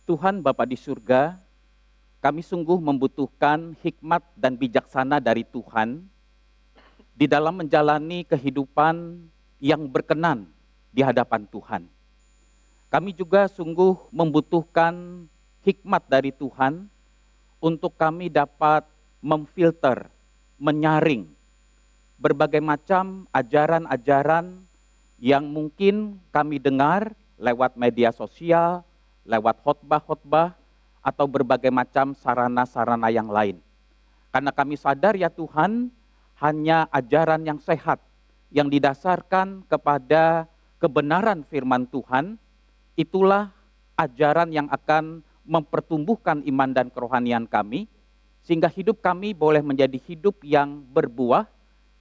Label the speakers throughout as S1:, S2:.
S1: Tuhan Bapa di surga, kami sungguh membutuhkan hikmat dan bijaksana dari Tuhan di dalam menjalani kehidupan yang berkenan di hadapan Tuhan. Kami juga sungguh membutuhkan hikmat dari Tuhan untuk kami dapat memfilter, menyaring berbagai macam ajaran-ajaran yang mungkin kami dengar lewat media sosial, lewat khotbah-khotbah, atau berbagai macam sarana-sarana yang lain. Karena kami sadar ya Tuhan, hanya ajaran yang sehat, yang didasarkan kepada kebenaran firman Tuhan, itulah ajaran yang akan mempertumbuhkan iman dan kerohanian kami, sehingga hidup kami boleh menjadi hidup yang berbuah,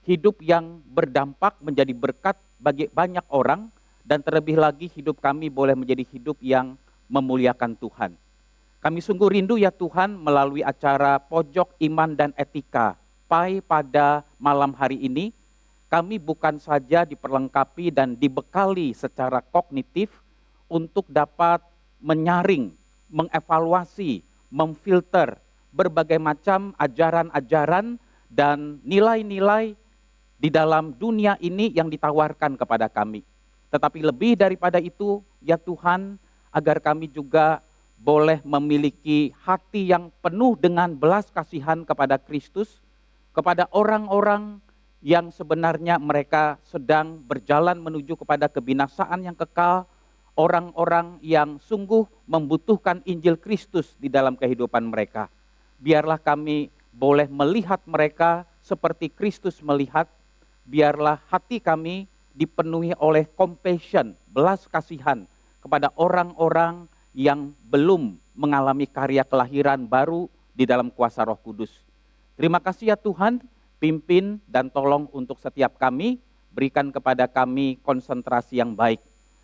S1: hidup yang berdampak menjadi berkat bagi banyak orang, dan terlebih lagi hidup kami boleh menjadi hidup yang memuliakan Tuhan. Kami sungguh rindu ya Tuhan melalui acara Pojok Iman dan Etika PAI pada malam hari ini, kami bukan saja diperlengkapi dan dibekali secara kognitif untuk dapat menyaring, mengevaluasi, memfilter berbagai macam ajaran-ajaran dan nilai-nilai di dalam dunia ini yang ditawarkan kepada kami. Tetapi lebih daripada itu, ya Tuhan, agar kami juga boleh memiliki hati yang penuh dengan belas kasihan kepada Kristus, kepada orang-orang yang sebenarnya mereka sedang berjalan menuju kepada kebinasaan yang kekal, orang-orang yang sungguh membutuhkan Injil Kristus di dalam kehidupan mereka. Biarlah kami boleh melihat mereka seperti Kristus melihat, biarlah hati kami dipenuhi oleh compassion, belas kasihan kepada orang-orang yang belum mengalami karya kelahiran baru di dalam kuasa Roh Kudus. Terima kasih ya Tuhan, pimpin dan tolong untuk setiap kami, berikan kepada kami konsentrasi yang baik.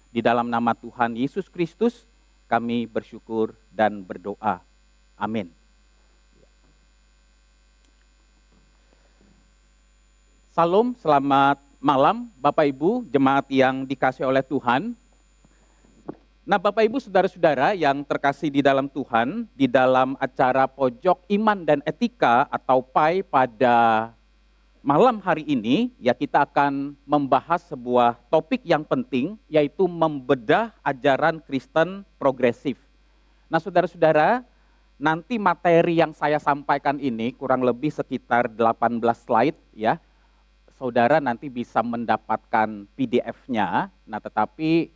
S1: Di dalam nama Tuhan Yesus Kristus, kami bersyukur dan berdoa. Amin. Salam, selamat malam Bapak Ibu, jemaat yang dikasihi oleh Tuhan. Nah Bapak Ibu saudara-saudara yang terkasih di dalam Tuhan, di dalam acara Pojok Iman dan Etika atau PAI pada malam hari ini, ya kita akan membahas sebuah topik yang penting, yaitu membedah ajaran Kristen progresif. Nah saudara-saudara, nanti materi yang saya sampaikan ini kurang lebih sekitar 18 slide ya. Saudara nanti bisa mendapatkan PDF-nya, nah tetapi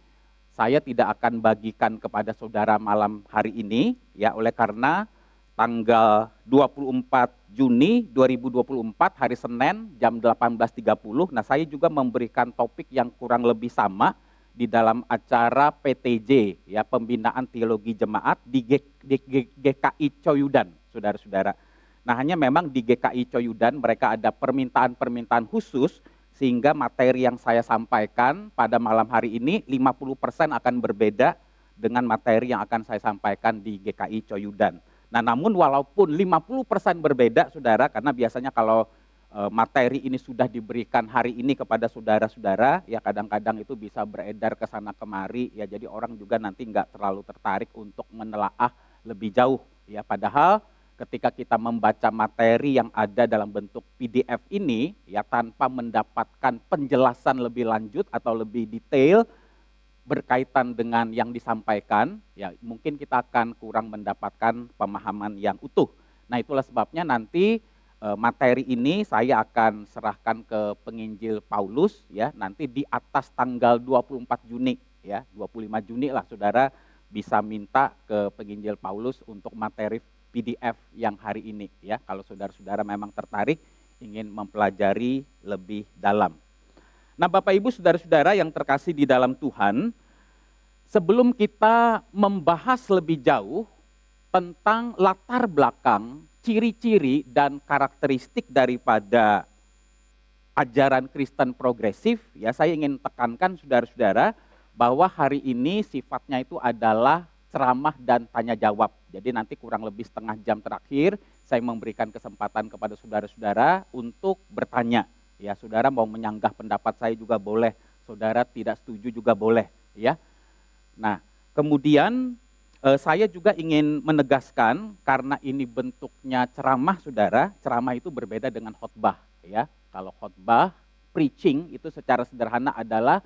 S1: saya tidak akan bagikan kepada saudara malam hari ini, ya oleh karena tanggal 24 Juni 2024 hari Senin jam 18.30, nah saya juga memberikan topik yang kurang lebih sama di dalam acara PTJ, ya Pembinaan Teologi Jemaat di GKI Coyudan, saudara-saudara. Nah hanya memang di GKI Coyudan mereka ada permintaan-permintaan khusus, sehingga materi yang saya sampaikan pada malam hari ini 50% akan berbeda dengan materi yang akan saya sampaikan di GKI Coyudan. Nah namun walaupun 50% berbeda saudara, karena biasanya kalau materi ini sudah diberikan hari ini kepada saudara-saudara, ya kadang-kadang itu bisa beredar ke sana kemari, ya jadi orang juga nanti nggak terlalu tertarik untuk menelaah lebih jauh. Ya padahal ketika kita membaca materi yang ada dalam bentuk PDF ini, ya tanpa mendapatkan penjelasan lebih lanjut atau lebih detail berkaitan dengan yang disampaikan, ya mungkin kita akan kurang mendapatkan pemahaman yang utuh. Nah itulah sebabnya nanti materi ini saya akan serahkan ke penginjil Paulus, ya nanti di atas tanggal 24 Juni, ya 25 Juni lah saudara bisa minta ke penginjil Paulus untuk materi PDF yang hari ini ya, kalau saudara-saudara memang tertarik ingin mempelajari lebih dalam. Nah Bapak Ibu saudara-saudara yang terkasih di dalam Tuhan, sebelum kita membahas lebih jauh tentang latar belakang, ciri-ciri dan karakteristik daripada ajaran Kristen progresif, ya saya ingin tekankan saudara-saudara bahwa hari ini sifatnya itu adalah ceramah dan tanya jawab. Jadi nanti kurang lebih setengah jam terakhir saya memberikan kesempatan kepada saudara-saudara untuk bertanya. Ya, saudara mau menyanggah pendapat saya juga boleh, saudara tidak setuju juga boleh, ya. Nah, kemudian Saya juga ingin menegaskan karena ini bentuknya ceramah, saudara. Ceramah itu berbeda dengan khotbah, ya. Kalau khotbah, preaching itu secara sederhana adalah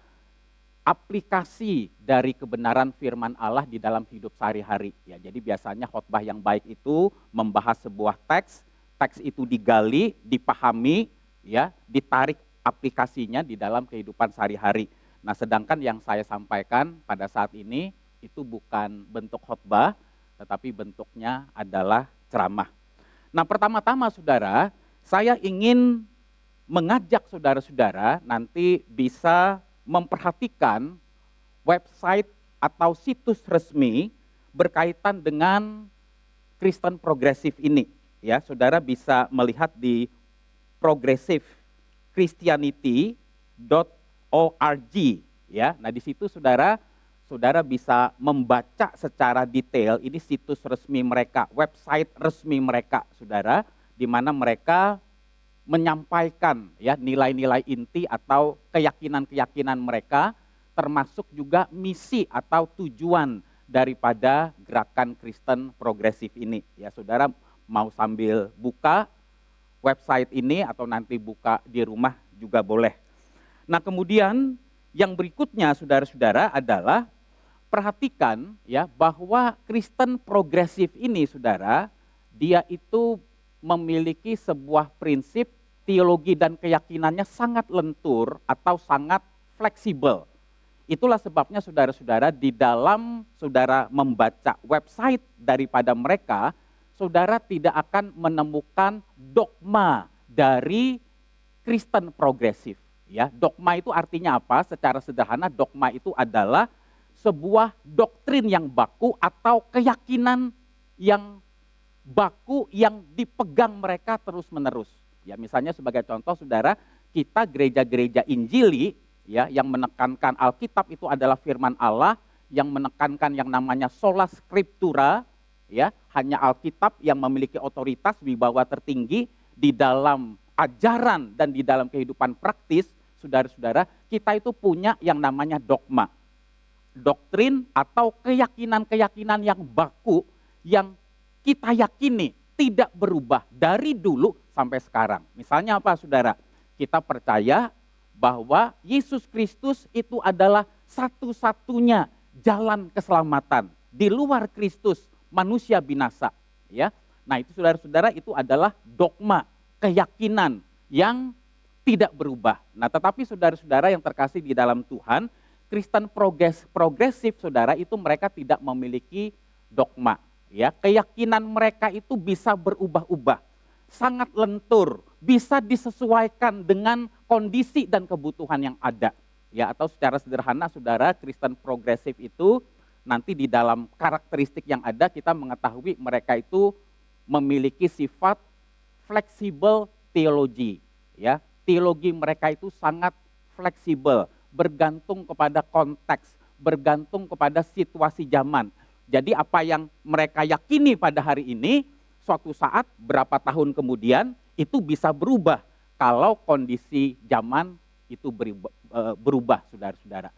S1: aplikasi dari kebenaran firman Allah di dalam hidup sehari-hari. Ya, jadi biasanya khotbah yang baik itu membahas sebuah teks, teks itu digali, dipahami, ya, ditarik aplikasinya di dalam kehidupan sehari-hari. Nah, sedangkan yang saya sampaikan pada saat ini itu bukan bentuk khotbah, tetapi bentuknya adalah ceramah. Nah, pertama-tama saudara, saya ingin mengajak saudara-saudara nanti bisa memperhatikan website atau situs resmi berkaitan dengan Kristen Progresif ini. Ya, saudara bisa melihat di progressivechristianity.org. Ya, nah di situ saudara bisa membaca secara detail, ini situs resmi mereka, website resmi mereka, saudara, di mana mereka menyampaikan ya nilai-nilai inti atau keyakinan-keyakinan mereka, termasuk juga misi atau tujuan daripada gerakan Kristen Progresif ini. Ya, saudara mau sambil buka website ini atau nanti buka di rumah juga boleh. Nah, kemudian yang berikutnya saudara-saudara adalah perhatikan ya bahwa Kristen Progresif ini saudara, dia itu memiliki sebuah prinsip teologi dan keyakinannya sangat lentur atau sangat fleksibel. Itulah sebabnya saudara-saudara di dalam saudara membaca website daripada mereka, saudara tidak akan menemukan dogma dari Kristen Progresif. Ya, dogma itu artinya apa? Secara sederhana dogma itu adalah sebuah doktrin yang baku atau keyakinan yang baku yang dipegang mereka terus-menerus. Ya, misalnya sebagai contoh saudara, kita gereja-gereja Injili ya yang menekankan Alkitab itu adalah firman Allah, yang menekankan yang namanya sola scriptura, ya, hanya Alkitab yang memiliki otoritas wibawa tertinggi di dalam ajaran dan di dalam kehidupan praktis. Saudara-saudara, kita itu punya yang namanya dogma. Doktrin atau keyakinan-keyakinan yang baku yang kita yakini tidak berubah dari dulu sampai sekarang. Misalnya apa saudara? Kita percaya bahwa Yesus Kristus itu adalah satu-satunya jalan keselamatan. Di luar Kristus manusia binasa. Ya, nah itu saudara-saudara itu adalah dogma, keyakinan yang tidak berubah. Nah tetapi saudara-saudara yang terkasih di dalam Tuhan, Kristen Progresif saudara itu mereka tidak memiliki dogma. Ya, keyakinan mereka itu bisa berubah-ubah, sangat lentur, bisa disesuaikan dengan kondisi dan kebutuhan yang ada. Ya, atau secara sederhana saudara, Kristen Progresif itu nanti di dalam karakteristik yang ada kita mengetahui mereka itu memiliki sifat fleksibel teologi. Ya, teologi mereka itu sangat fleksibel, bergantung kepada konteks, bergantung kepada situasi zaman. Jadi apa yang mereka yakini pada hari ini, suatu saat berapa tahun kemudian itu bisa berubah kalau kondisi zaman itu berubah, saudara-saudara.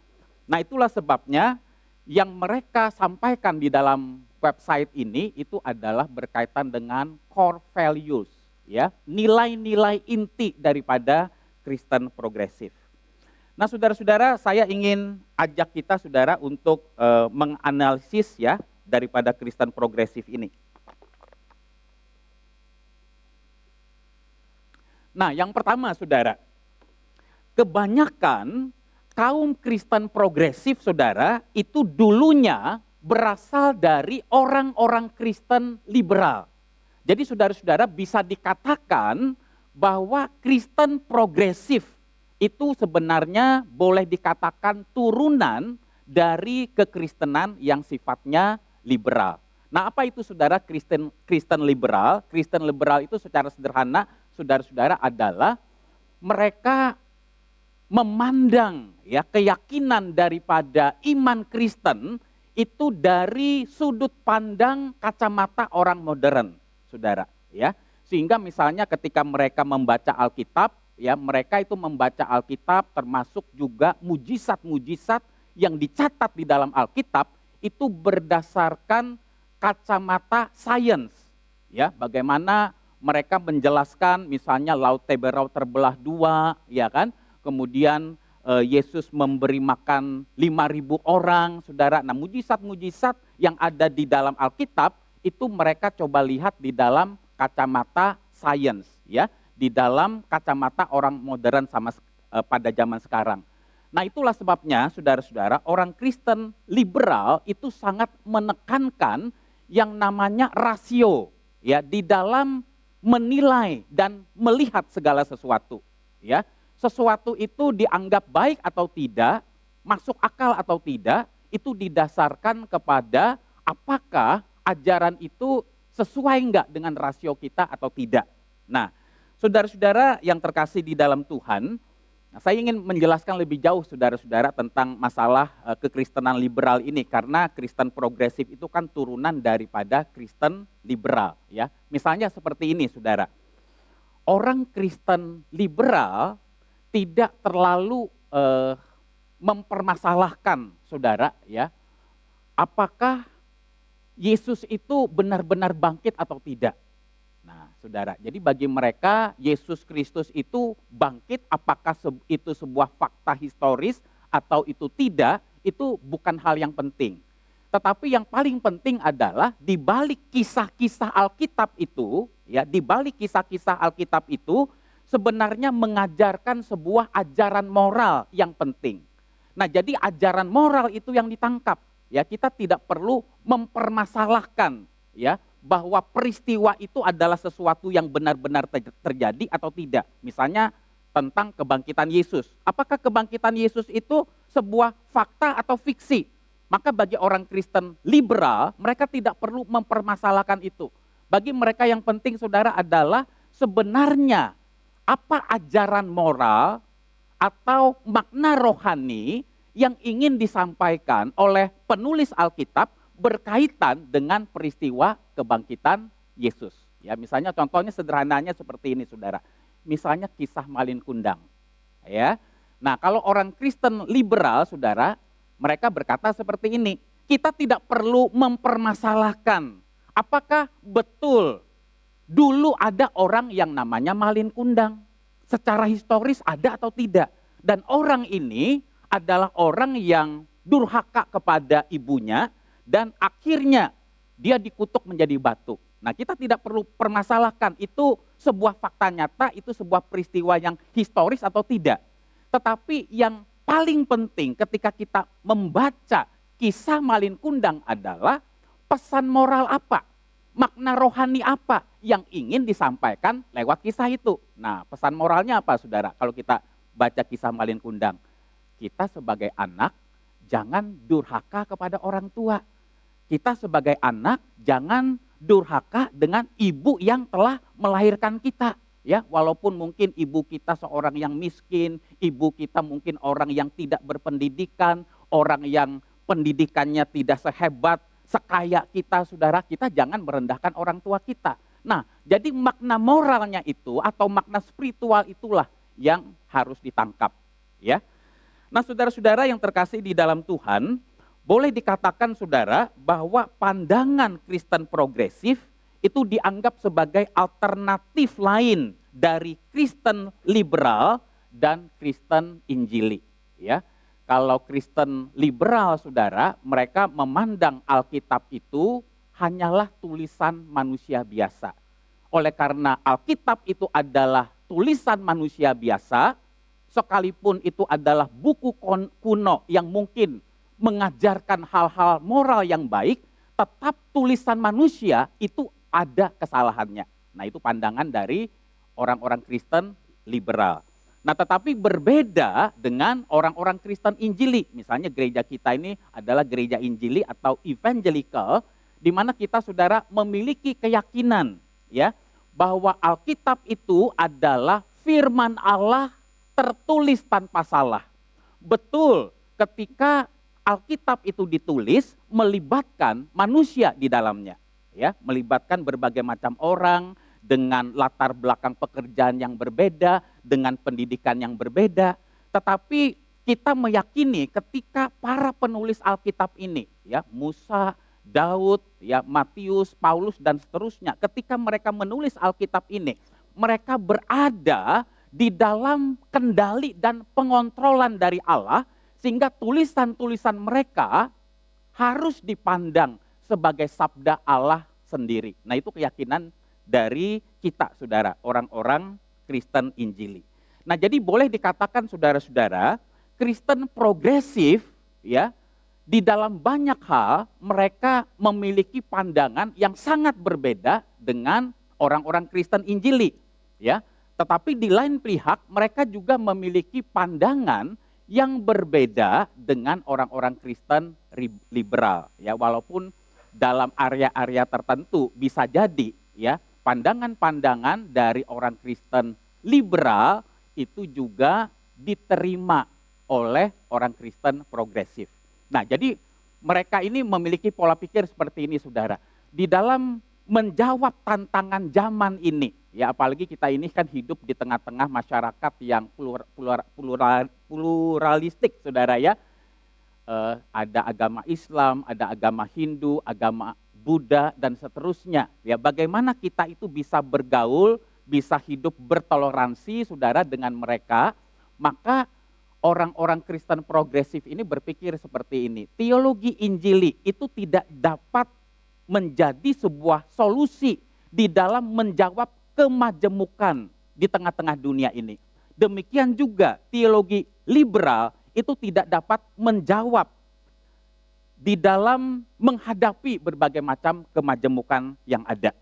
S1: Nah itulah sebabnya yang mereka sampaikan di dalam website ini itu adalah berkaitan dengan core values, ya, nilai-nilai inti daripada Kristen Progresif. Nah saudara-saudara, saya ingin ajak kita saudara untuk menganalisis ya daripada Kristen Progresif ini. Nah yang pertama saudara, kebanyakan kaum Kristen Progresif saudara itu dulunya berasal dari orang-orang Kristen liberal. Jadi saudara-saudara bisa dikatakan bahwa Kristen Progresif itu sebenarnya boleh dikatakan turunan dari kekristenan yang sifatnya liberal. Nah apa itu saudara Kristen liberal? Kristen liberal itu secara sederhana saudara-saudara adalah mereka memandang ya keyakinan daripada iman Kristen itu dari sudut pandang kacamata orang modern, saudara. Ya, sehingga misalnya ketika mereka membaca Alkitab, ya mereka itu membaca Alkitab termasuk juga mujizat-mujizat yang dicatat di dalam Alkitab itu berdasarkan kacamata sains, ya, bagaimana mereka menjelaskan misalnya Laut Teberau terbelah dua, ya kan, kemudian Yesus memberi makan 5.000 orang, saudara. Nah, mujizat-mujizat yang ada di dalam Alkitab itu mereka coba lihat di dalam kacamata sains, ya, di dalam kacamata orang modern pada zaman sekarang. Nah, itulah sebabnya saudara-saudara, orang Kristen liberal itu sangat menekankan yang namanya rasio, ya, di dalam menilai dan melihat segala sesuatu, ya. Sesuatu itu dianggap baik atau tidak, masuk akal atau tidak, itu didasarkan kepada apakah ajaran itu sesuai enggak dengan rasio kita atau tidak. Nah, saudara-saudara yang terkasih di dalam Tuhan, saya ingin menjelaskan lebih jauh saudara-saudara tentang masalah kekristenan liberal ini, karena Kristen progresif itu kan turunan daripada Kristen liberal, ya. Misalnya seperti ini, saudara. Orang Kristen liberal tidak terlalu mempermasalahkan, saudara, ya, apakah Yesus itu benar-benar bangkit atau tidak. Nah, saudara, jadi bagi mereka Yesus Kristus itu bangkit, apakah itu sebuah fakta historis atau itu tidak, itu bukan hal yang penting. Tetapi yang paling penting adalah di balik kisah-kisah Alkitab itu, ya, di balik kisah-kisah Alkitab itu sebenarnya mengajarkan sebuah ajaran moral yang penting. Nah, jadi ajaran moral itu yang ditangkap. Ya, kita tidak perlu mempermasalahkan, ya, bahwa peristiwa itu adalah sesuatu yang benar-benar terjadi atau tidak. Misalnya tentang kebangkitan Yesus. Apakah kebangkitan Yesus itu sebuah fakta atau fiksi? Maka bagi orang Kristen liberal, mereka tidak perlu mempermasalahkan itu. Bagi mereka yang penting, saudara, adalah sebenarnya apa ajaran moral atau makna rohani yang ingin disampaikan oleh penulis Alkitab berkaitan dengan peristiwa kebangkitan Yesus. Ya, misalnya contohnya sederhananya seperti ini, saudara. Misalnya kisah Malin Kundang. Ya. Nah, kalau orang Kristen liberal, saudara, mereka berkata seperti ini. Kita tidak perlu mempermasalahkan apakah betul dulu ada orang yang namanya Malin Kundang. Secara historis ada atau tidak. Dan orang ini adalah orang yang durhaka kepada ibunya dan akhirnya dia dikutuk menjadi batu. Nah, kita tidak perlu permasalahkan itu sebuah fakta nyata, itu sebuah peristiwa yang historis atau tidak. Tetapi yang paling penting ketika kita membaca kisah Malin Kundang adalah pesan moral apa? Makna rohani apa yang ingin disampaikan lewat kisah itu. Nah, pesan moralnya apa, saudara? Kalau kita baca kisah Malin Kundang, kita sebagai anak jangan durhaka kepada orang tua. Kita sebagai anak jangan durhaka dengan ibu yang telah melahirkan kita. Ya, walaupun mungkin ibu kita seorang yang miskin, ibu kita mungkin orang yang tidak berpendidikan, orang yang pendidikannya tidak sehebat sekaya kita, saudara, kita jangan merendahkan orang tua kita. Nah, jadi makna moralnya itu atau makna spiritual itulah yang harus ditangkap, ya. Nah, saudara-saudara yang terkasih di dalam Tuhan, boleh dikatakan, saudara, bahwa pandangan Kristen progresif itu dianggap sebagai alternatif lain dari Kristen liberal dan Kristen Injili, ya. Kalau Kristen liberal, saudara, mereka memandang Alkitab itu hanyalah tulisan manusia biasa. Oleh karena Alkitab itu adalah tulisan manusia biasa, sekalipun itu adalah buku kuno yang mungkin mengajarkan hal-hal moral yang baik, tetap tulisan manusia itu ada kesalahannya. Nah, itu pandangan dari orang-orang Kristen liberal. Nah, tetapi berbeda dengan orang-orang Kristen Injili. Misalnya gereja kita ini adalah gereja Injili atau evangelical, di mana kita, saudara, memiliki keyakinan, ya, bahwa Alkitab itu adalah firman Allah tertulis tanpa salah. Betul, ketika Alkitab itu ditulis melibatkan manusia di dalamnya, ya, melibatkan berbagai macam orang dengan latar belakang pekerjaan yang berbeda, dengan pendidikan yang berbeda. Tetapi kita meyakini ketika para penulis Alkitab ini, ya, Musa, Daud, ya, Matius, Paulus dan seterusnya, ketika mereka menulis Alkitab ini, mereka berada di dalam kendali dan pengontrolan dari Allah, sehingga tulisan-tulisan mereka harus dipandang sebagai sabda Allah sendiri. Nah, itu keyakinan dari kita, saudara, orang-orang Kristen Injili. Nah, jadi boleh dikatakan saudara-saudara, Kristen progresif, ya, di dalam banyak hal mereka memiliki pandangan yang sangat berbeda dengan orang-orang Kristen Injili, ya. Tetapi di lain pihak mereka juga memiliki pandangan yang berbeda dengan orang-orang Kristen liberal, ya. Walaupun dalam area-area tertentu bisa jadi, ya, pandangan-pandangan dari orang Kristen liberal itu juga diterima oleh orang Kristen progresif. Nah, jadi mereka ini memiliki pola pikir seperti ini, saudara. Di dalam menjawab tantangan zaman ini, ya, apalagi kita ini kan hidup di tengah-tengah masyarakat yang pluralistik, saudara, ya. Ada agama Islam, ada agama Hindu, agama Buddha dan seterusnya. Ya, bagaimana kita itu bisa bergaul, bisa hidup bertoleransi, saudara, dengan mereka? Maka orang-orang Kristen progresif ini berpikir seperti ini. Teologi Injili itu tidak dapat menjadi sebuah solusi di dalam menjawab kemajemukan di tengah-tengah dunia ini. Demikian juga teologi liberal itu tidak dapat menjawab di dalam menghadapi berbagai macam kemajemukan yang ada.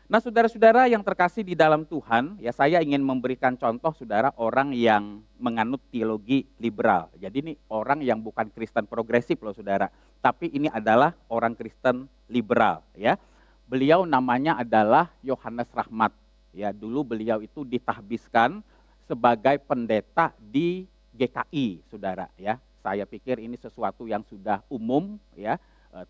S1: Nah, saudara-saudara yang terkasih di dalam Tuhan, ya, saya ingin memberikan contoh, saudara, orang yang menganut teologi liberal. Jadi ini orang yang bukan Kristen progresif loh, saudara, tapi ini adalah orang Kristen liberal, ya. Beliau namanya adalah Yohanes Rahmat. Ya, dulu beliau itu ditahbiskan sebagai pendeta di GKI, saudara, ya. Saya pikir ini sesuatu yang sudah umum, ya.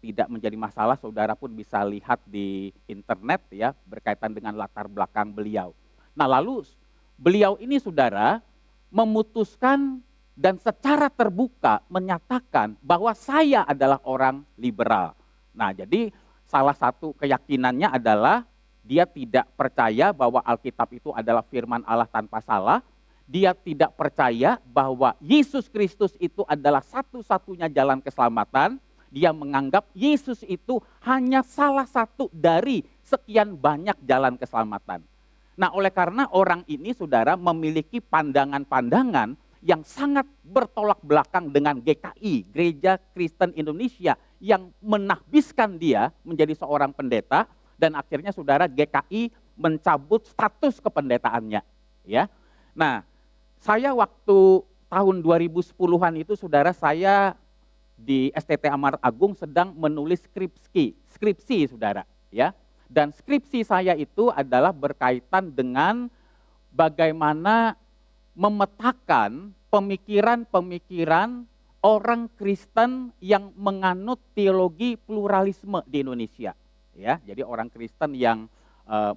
S1: Tidak menjadi masalah, saudara pun bisa lihat di internet, ya, berkaitan dengan latar belakang beliau. Nah, lalu beliau ini, saudara, memutuskan dan secara terbuka menyatakan bahwa saya adalah orang liberal. Nah, jadi salah satu keyakinannya adalah dia tidak percaya bahwa Alkitab itu adalah firman Allah tanpa salah. Dia tidak percaya bahwa Yesus Kristus itu adalah satu-satunya jalan keselamatan. Dia menganggap Yesus itu hanya salah satu dari sekian banyak jalan keselamatan. Nah, oleh karena orang ini, saudara, memiliki pandangan-pandangan yang sangat bertolak belakang dengan GKI, Gereja Kristen Indonesia, yang menahbiskan dia menjadi seorang pendeta, dan akhirnya, saudara, GKI mencabut status kependetaannya, ya. Nah, saya waktu tahun 2010-an itu, saudara, saya di STT Amar Agung sedang menulis skripsi, saudara, ya. Dan skripsi saya itu adalah berkaitan dengan bagaimana memetakan pemikiran-pemikiran orang Kristen yang menganut teologi pluralisme di Indonesia, ya. Jadi orang Kristen yang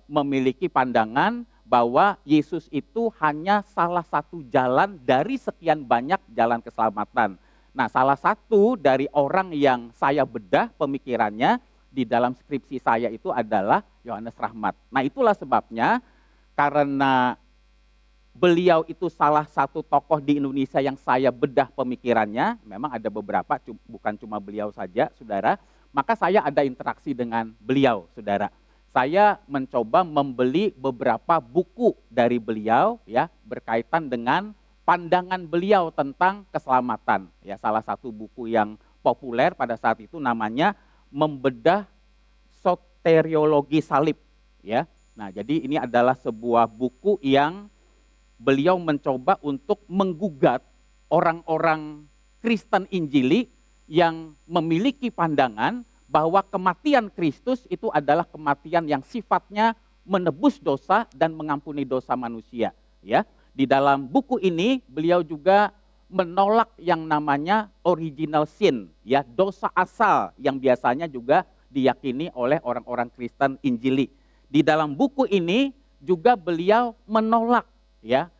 S1: memiliki pandangan bahwa Yesus itu hanya salah satu jalan dari sekian banyak jalan keselamatan. Nah, salah satu dari orang yang saya bedah pemikirannya di dalam skripsi saya itu adalah Yohanes Rahmat. Nah, itulah sebabnya karena beliau itu salah satu tokoh di Indonesia yang saya bedah pemikirannya, memang ada beberapa, bukan cuma beliau saja, saudara, maka saya ada interaksi dengan beliau, saudara. Saya mencoba membeli beberapa buku dari beliau, ya, berkaitan dengan pandangan beliau tentang keselamatan. Ya, salah satu buku yang populer pada saat itu namanya Membedah Soteriologi Salib, ya. Nah, jadi ini adalah sebuah buku yang beliau mencoba untuk menggugat orang-orang Kristen Injili yang memiliki pandangan bahwa kematian Kristus itu adalah kematian yang sifatnya menebus dosa dan mengampuni dosa manusia, ya. Di dalam buku ini beliau juga menolak yang namanya original sin, ya, dosa asal yang biasanya juga diyakini oleh orang-orang Kristen Injili. Di dalam buku ini juga beliau menolak, ya,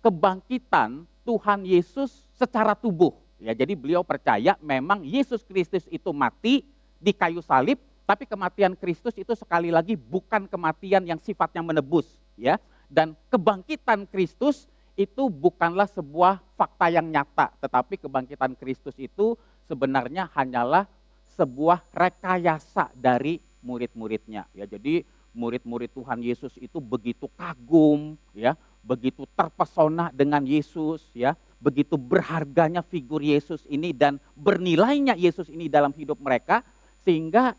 S1: kebangkitan Tuhan Yesus secara tubuh. Ya, jadi beliau percaya memang Yesus Kristus itu mati di kayu salib, tapi kematian Kristus itu sekali lagi bukan kematian yang sifatnya menebus, ya. Dan kebangkitan Kristus itu bukanlah sebuah fakta yang nyata, tetapi kebangkitan Kristus itu sebenarnya hanyalah sebuah rekayasa dari murid-muridnya. Ya, jadi murid-murid Tuhan Yesus itu begitu kagum, ya, begitu terpesona dengan Yesus, ya, begitu berharganya figur Yesus ini dan bernilainya Yesus ini dalam hidup mereka, sehingga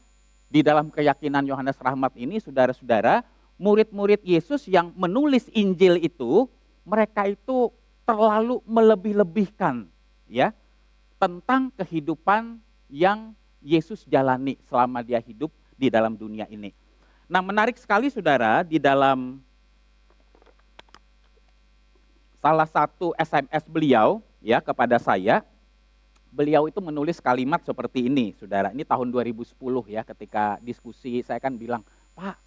S1: di dalam keyakinan Yohanes Rahmat ini, saudara-saudara, murid-murid Yesus yang menulis Injil itu, mereka itu terlalu melebih-lebihkan, ya, tentang kehidupan yang Yesus jalani selama dia hidup di dalam dunia ini. Nah, menarik sekali saudara, di dalam salah satu SMS beliau, ya, kepada saya, beliau itu menulis kalimat seperti ini, saudara. Ini tahun 2010 ya, ketika diskusi saya kan bilang, Pak,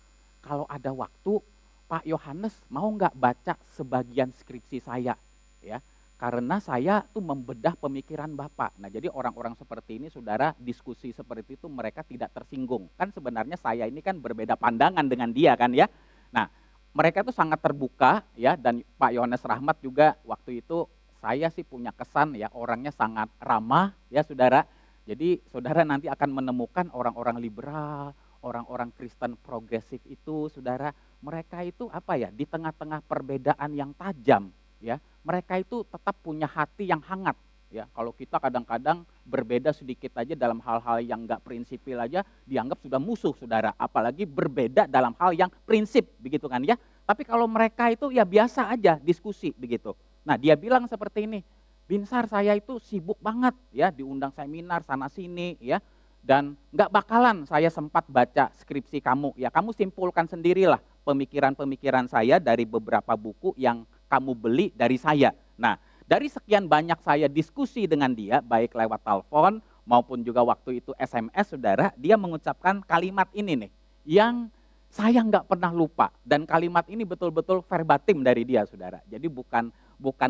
S1: kalau ada waktu, Pak Yohanes mau nggak baca sebagian skripsi saya, ya? Karena saya tuh membedah pemikiran Bapak. Nah, jadi orang-orang seperti ini, saudara, diskusi seperti itu mereka tidak tersinggung. Kan sebenarnya saya ini kan berbeda pandangan dengan dia kan ya. Nah, mereka itu sangat terbuka ya, dan Pak Yohanes Rahmat juga waktu itu saya sih punya kesan ya, orangnya sangat ramah ya saudara. Jadi saudara nanti akan menemukan orang-orang liberal, orang-orang Kristen progresif itu saudara, mereka itu apa ya, di tengah-tengah perbedaan yang tajam ya, mereka itu tetap punya hati yang hangat ya. Kalau kita kadang-kadang berbeda sedikit aja dalam hal-hal yang enggak prinsipil aja dianggap sudah musuh saudara, apalagi berbeda dalam hal yang prinsip begitu kan ya. Tapi kalau mereka itu ya biasa aja diskusi begitu. Nah, dia bilang seperti ini, Binsar, saya itu sibuk banget ya, diundang seminar sana sini ya, dan nggak bakalan saya sempat baca skripsi kamu ya. Kamu simpulkan sendirilah pemikiran-pemikiran saya dari beberapa buku yang kamu beli dari saya. Nah, dari sekian banyak saya diskusi dengan dia, baik lewat telepon maupun juga waktu itu SMS, saudara, dia mengucapkan kalimat ini nih, yang saya nggak pernah lupa. Dan kalimat ini betul-betul verbatim dari dia, saudara. Jadi bukan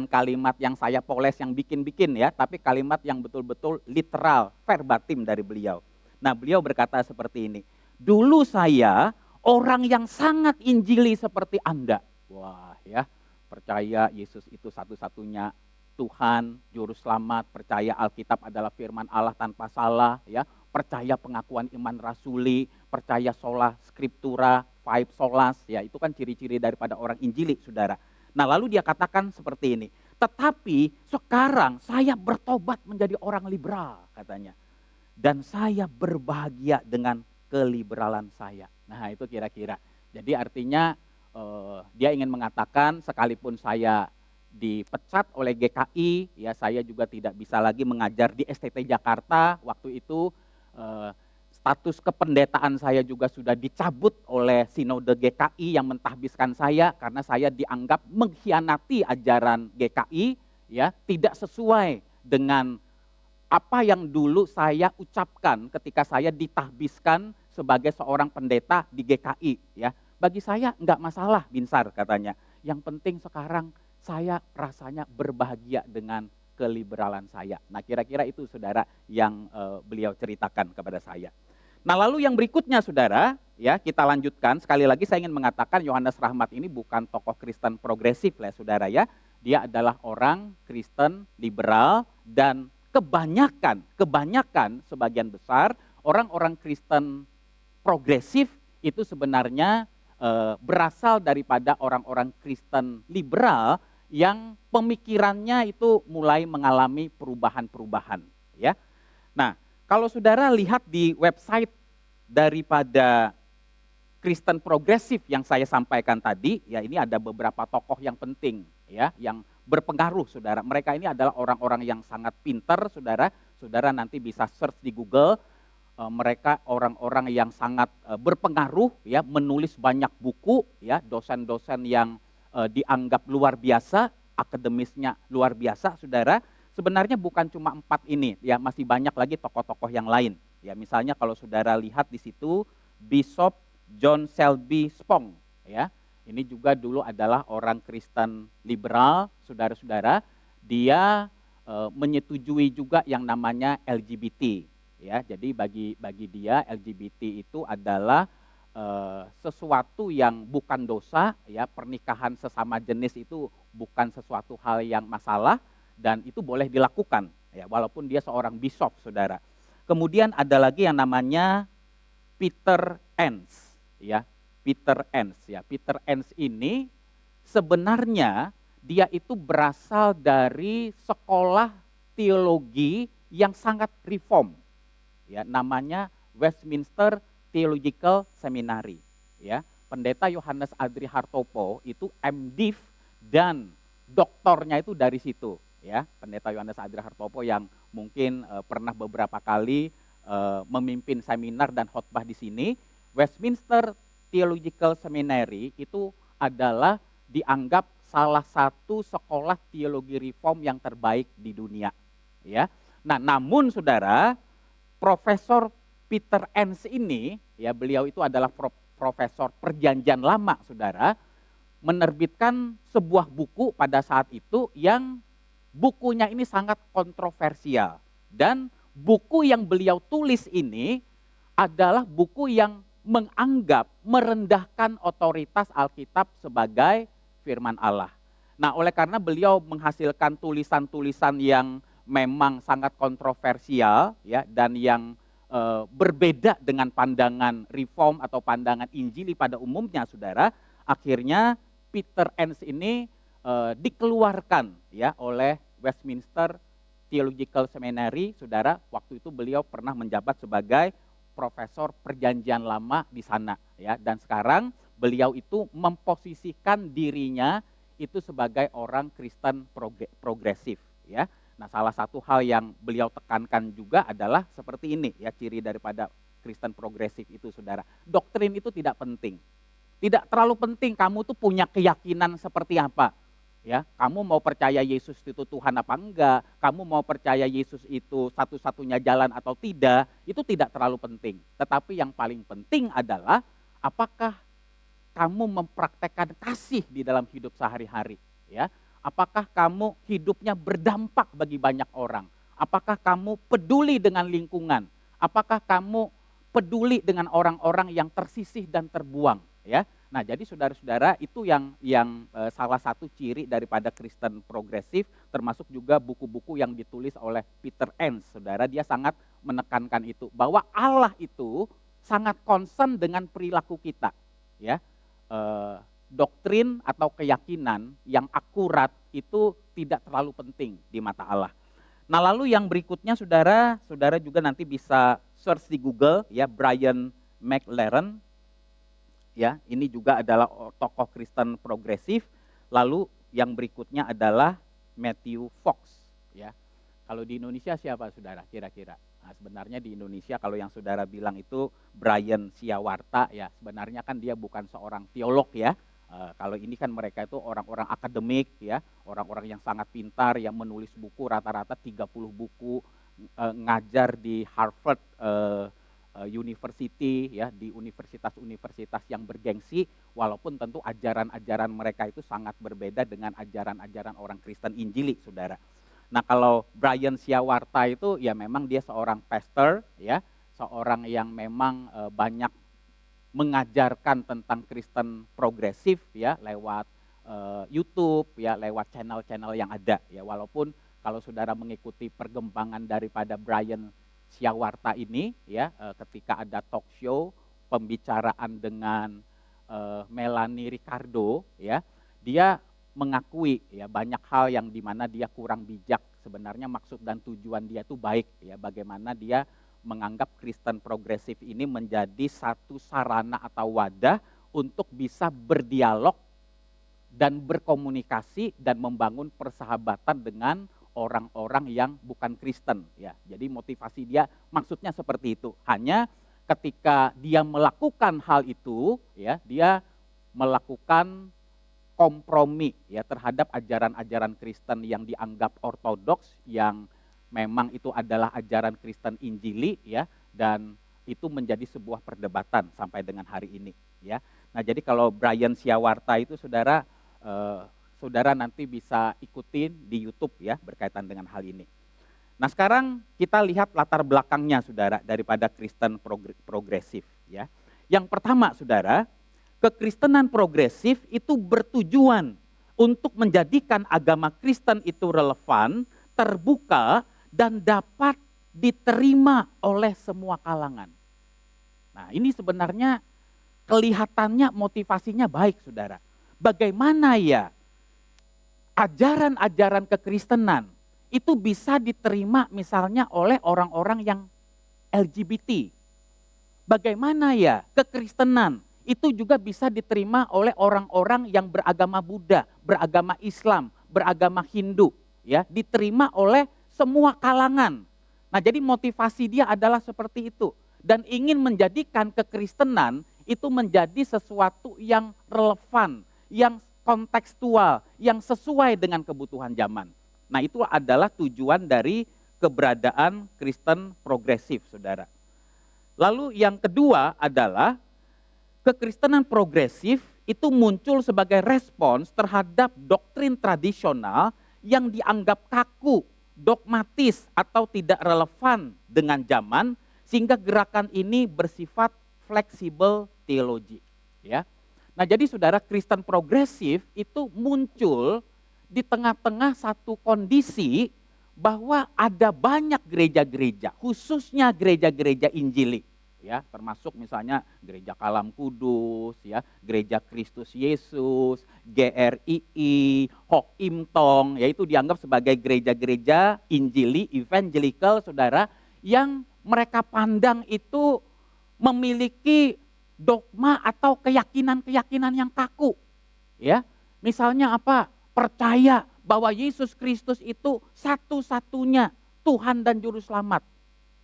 S1: kalimat yang saya poles, yang bikin-bikin ya, tapi kalimat yang betul-betul literal, verbatim dari beliau. Nah, beliau berkata seperti ini, dulu saya orang yang sangat injili seperti Anda. Wah ya, percaya Yesus itu satu-satunya Tuhan, Juru Selamat, percaya Alkitab adalah firman Allah tanpa salah, ya, percaya pengakuan iman rasuli, percaya sola scriptura, five solas, ya, itu kan ciri-ciri daripada orang Injili, saudara. Nah, lalu dia katakan seperti ini, tetapi sekarang saya bertobat menjadi orang liberal, katanya. Dan saya berbahagia dengan keliberalan saya. Nah, itu kira-kira. Jadi artinya dia ingin mengatakan sekalipun saya dipecat oleh GKI, ya saya juga tidak bisa lagi mengajar di STT Jakarta. Waktu itu status kependetaan saya juga sudah dicabut oleh Sinode GKI yang mentahbiskan saya karena saya dianggap mengkhianati ajaran GKI, ya, tidak sesuai dengan apa yang dulu saya ucapkan ketika saya ditahbiskan sebagai seorang pendeta di GKI, ya. Bagi saya enggak masalah, Binsar, katanya. Yang penting sekarang saya rasanya berbahagia dengan keliberalan saya. Nah, kira-kira itu saudara yang beliau ceritakan kepada saya. Nah, lalu yang berikutnya saudara, ya, kita lanjutkan. Sekali lagi saya ingin mengatakan Yohanes Rahmat ini bukan tokoh Kristen progresif lah saudara ya. Dia adalah orang Kristen liberal, dan kebanyakan sebagian besar orang-orang Kristen progresif itu sebenarnya berasal daripada orang-orang Kristen liberal yang pemikirannya itu mulai mengalami perubahan-perubahan, ya. Nah, kalau saudara lihat di website daripada Kristen progresif yang saya sampaikan tadi, ya, ini ada beberapa tokoh yang penting, ya, yang berpengaruh, saudara. Mereka ini adalah orang-orang yang sangat pintar, saudara. Saudara nanti bisa search di Google. Mereka orang-orang yang sangat berpengaruh, ya, menulis banyak buku, ya, dosen-dosen yang dianggap luar biasa, akademisnya luar biasa, saudara. Sebenarnya bukan cuma 4 ini, ya, masih banyak lagi tokoh-tokoh yang lain. Ya, misalnya kalau saudara lihat di situ Bishop John Selby Spong, ya. Ini juga dulu adalah orang Kristen liberal, saudara-saudara. Dia menyetujui juga yang namanya LGBT. Ya, jadi bagi dia LGBT itu adalah sesuatu yang bukan dosa, ya, pernikahan sesama jenis itu bukan sesuatu hal yang masalah dan itu boleh dilakukan, ya, walaupun dia seorang bishop, saudara. Kemudian ada lagi yang namanya Peter Enns, ya, Peter Enns, ya. Peter Enns ini sebenarnya dia itu berasal dari sekolah teologi yang sangat reform, ya, namanya Westminster Theological Seminary, ya. Pendeta Yohanes Adri Hartopo itu MDiv dan doktornya itu dari situ, ya. Pendeta Yohanes Adri Hartopo yang mungkin pernah beberapa kali memimpin seminar dan khotbah di sini. Westminster Theological Seminary itu adalah dianggap salah satu sekolah teologi reform yang terbaik di dunia, ya. Nah, namun saudara, Profesor Peter Enns ini, ya, beliau itu adalah profesor Perjanjian Lama, saudara, menerbitkan sebuah buku pada saat itu yang bukunya ini sangat kontroversial. Dan buku yang beliau tulis ini adalah buku yang menganggap merendahkan otoritas Alkitab sebagai firman Allah. Nah, oleh karena beliau menghasilkan tulisan-tulisan yang memang sangat kontroversial, ya, dan yang berbeda dengan pandangan reform atau pandangan Injili pada umumnya, saudara, akhirnya Peter Enns ini dikeluarkan, ya, oleh Westminster Theological Seminary, saudara. Waktu itu beliau pernah menjabat sebagai profesor Perjanjian Lama di sana, ya, dan sekarang beliau itu memposisikan dirinya itu sebagai orang Kristen progresif, ya. Nah, salah satu hal yang beliau tekankan juga adalah seperti ini, ya, ciri daripada Kristen progresif itu, saudara. Doktrin itu tidak penting. Tidak terlalu penting kamu tuh punya keyakinan seperti apa. Ya, kamu mau percaya Yesus itu Tuhan apa enggak, kamu mau percaya Yesus itu satu-satunya jalan atau tidak, itu tidak terlalu penting. Tetapi yang paling penting adalah apakah kamu mempraktekkan kasih di dalam hidup sehari-hari, ya. Apakah kamu hidupnya berdampak bagi banyak orang? Apakah kamu peduli dengan lingkungan? Apakah kamu peduli dengan orang-orang yang tersisih dan terbuang, ya? Nah, jadi saudara-saudara, itu yang salah satu ciri daripada Kristen progresif, termasuk juga buku-buku yang ditulis oleh Peter Enns, saudara. Dia sangat menekankan itu, bahwa Allah itu sangat concern dengan perilaku kita, ya. Doktrin atau keyakinan yang akurat itu tidak terlalu penting di mata Allah. Nah, lalu yang berikutnya, saudara juga nanti bisa search di Google, ya, Brian McLaren, ya, ini juga adalah tokoh Kristen progresif. Lalu yang berikutnya adalah Matthew Fox, ya. Kalau di Indonesia siapa, saudara, kira-kira? Nah, sebenarnya di Indonesia kalau yang saudara bilang itu Brian Siawarta, ya, sebenarnya kan dia bukan seorang teolog, ya. Kalau ini kan mereka itu orang-orang akademik, ya, orang-orang yang sangat pintar, yang menulis buku rata-rata 30 buku, ngajar di Harvard University, ya, di universitas-universitas yang bergengsi, walaupun tentu ajaran-ajaran mereka itu sangat berbeda dengan ajaran-ajaran orang Kristen Injili, saudara. Nah, kalau Brian Siawarta itu, ya, memang dia seorang pastor, ya, seorang yang memang banyak mengajarkan tentang Kristen progresif, ya, lewat YouTube, ya, lewat channel-channel yang ada, ya. Walaupun kalau saudara mengikuti perkembangan daripada Brian Siawarta ini, ya, ketika ada talk show pembicaraan dengan Melanie Ricardo, ya, dia mengakui, ya, banyak hal yang dimana dia kurang bijak. Sebenarnya maksud dan tujuan dia itu baik, ya, bagaimana dia menganggap Kristen progresif ini menjadi satu sarana atau wadah untuk bisa berdialog dan berkomunikasi dan membangun persahabatan dengan orang-orang yang bukan Kristen, ya. Jadi motivasi dia maksudnya seperti itu. Hanya ketika dia melakukan hal itu, ya, dia melakukan kompromi, ya, terhadap ajaran-ajaran Kristen yang dianggap ortodoks, yang memang itu adalah ajaran Kristen Injili, ya, dan itu menjadi sebuah perdebatan sampai dengan hari ini, ya. Nah, jadi kalau Brian Siawarta itu, saudara, saudara nanti bisa ikutin di YouTube ya berkaitan dengan hal ini. Nah sekarang kita lihat latar belakangnya saudara daripada Kristen progresif ya. Yang pertama saudara, kekristenan progresif itu bertujuan untuk menjadikan agama Kristen itu relevan, terbuka, dan dapat diterima oleh semua kalangan. Nah ini sebenarnya kelihatannya motivasinya baik saudara. Bagaimana ya ajaran-ajaran kekristenan itu bisa diterima misalnya oleh orang-orang yang LGBT. Bagaimana ya kekristenan itu juga bisa diterima oleh orang-orang yang beragama Buddha, beragama Islam, beragama Hindu, ya, diterima oleh semua kalangan. Nah, jadi motivasi dia adalah seperti itu dan ingin menjadikan kekristenan itu menjadi sesuatu yang relevan, yang kontekstual, yang sesuai dengan kebutuhan zaman. Nah, itu adalah tujuan dari keberadaan Kristen progresif, saudara. Lalu yang kedua adalah kekristenan progresif itu muncul sebagai respons terhadap doktrin tradisional yang dianggap kaku, dogmatis atau tidak relevan dengan zaman, sehingga gerakan ini bersifat fleksibel teologi. Ya. Nah jadi saudara, Kristen progresif itu muncul di tengah-tengah satu kondisi bahwa ada banyak gereja-gereja, khususnya gereja-gereja Injili, ya, termasuk misalnya Gereja Kalam Kudus, ya, Gereja Kristus Yesus, GRII, Hok Im Tong, yaitu dianggap sebagai gereja-gereja Injili, evangelical, saudara, yang mereka pandang itu memiliki dogma atau keyakinan-keyakinan yang kaku, ya, misalnya apa? Percaya bahwa Yesus Kristus itu satu-satunya Tuhan dan Juru Selamat.